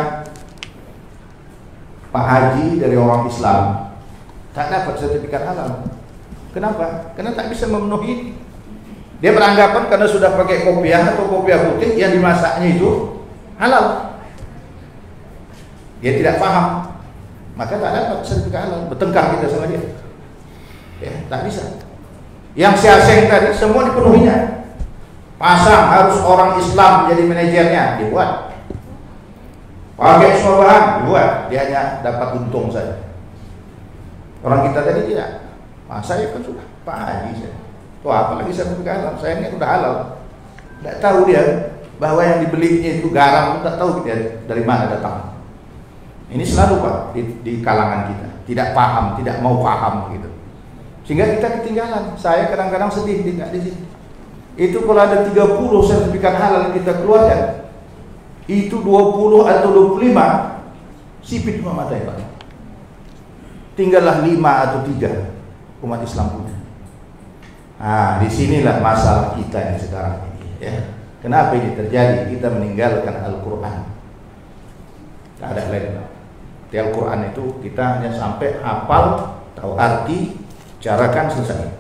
Pak Haji dari orang Islam tak dapat sertifikat halal. Kenapa? Karena tak bisa memenuhi. Dia beranggapan karena sudah pakai kopiah atau kopiah putih yang dimasaknya itu halal. Dia tidak paham, maka tak dapat sertifikat halal. Bertengkar kita sama dia. Ya, tak bisa. Yang siaseng tadi semua dipenuhinya. Pasang harus orang Islam jadi manajernya, dibuat. Pakai semua bahan, dibuat. Dia hanya dapat untung saja. Orang kita tadi tidak. Saya kan sudah Pak Haji saya. Tuh apalagi sertifikat halal, saya ini sudah halal. Tidak tahu dia bahwa yang dibelinya itu garam, tidak tahu dia dari mana datang. Ini selalu Pak di kalangan kita, tidak paham, tidak mau paham gitu. Sehingga kita ketinggalan. Saya kadang-kadang sedih tidak di sini. Itu kalau ada 30 sertifikat halal yang kita keluarkan, itu 20 atau 25 sipit cuma mata ya Pak. Tinggallah 5 atau 3 umat Islam punya. Nah, disinilah masalah kita yang sekarang ini. Ya. Kenapa ini terjadi? Kita meninggalkan Al-Quran. Tak ada lain. Di Al-Quran itu kita hanya sampai hafal, tahu arti, carakan, selesai.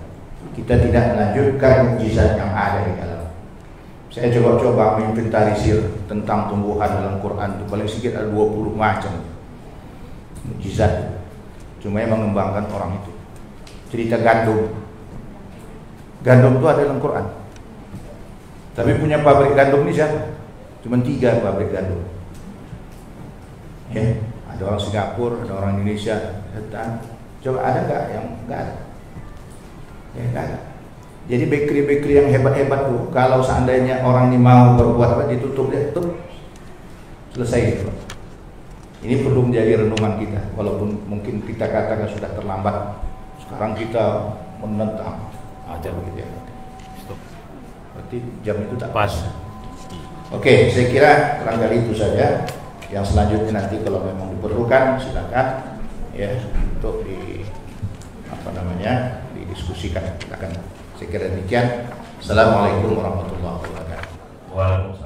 Kita tidak melanjutkan mukjizat yang ada di dalam. Saya coba-coba menginventarisir tentang tumbuhan dalam Quran itu paling sedikit ada 20 macam mukjizat. Cuma yang mengembangkan orang itu. Cerita gandum. Gandum itu ada dalam Quran. Tapi punya pabrik gandum ini siapa? Cuma 3 pabrik gandum. Ya, ada orang Singapura, ada orang Indonesia. Coba ada nggak yang nggak ada? Ya nggak ada. Jadi bakery-bakery yang hebat-hebat tuh, kalau seandainya orang ini mau berbuat apa, ditutup dia, tutup, selesai gitu. Ini perlu menjadi renungan kita, walaupun mungkin kita katakan sudah terlambat. Sekarang kita menentang, aja begitu ya. Stop. Berarti jam itu tak Pas. Oke, saya kira barangkali itu saja. Yang selanjutnya nanti kalau memang diperlukan silakan ya untuk didiskusikan. Silakan. Saya kira demikian. Assalamualaikum warahmatullahi wabarakatuh. Waalaikumsalam.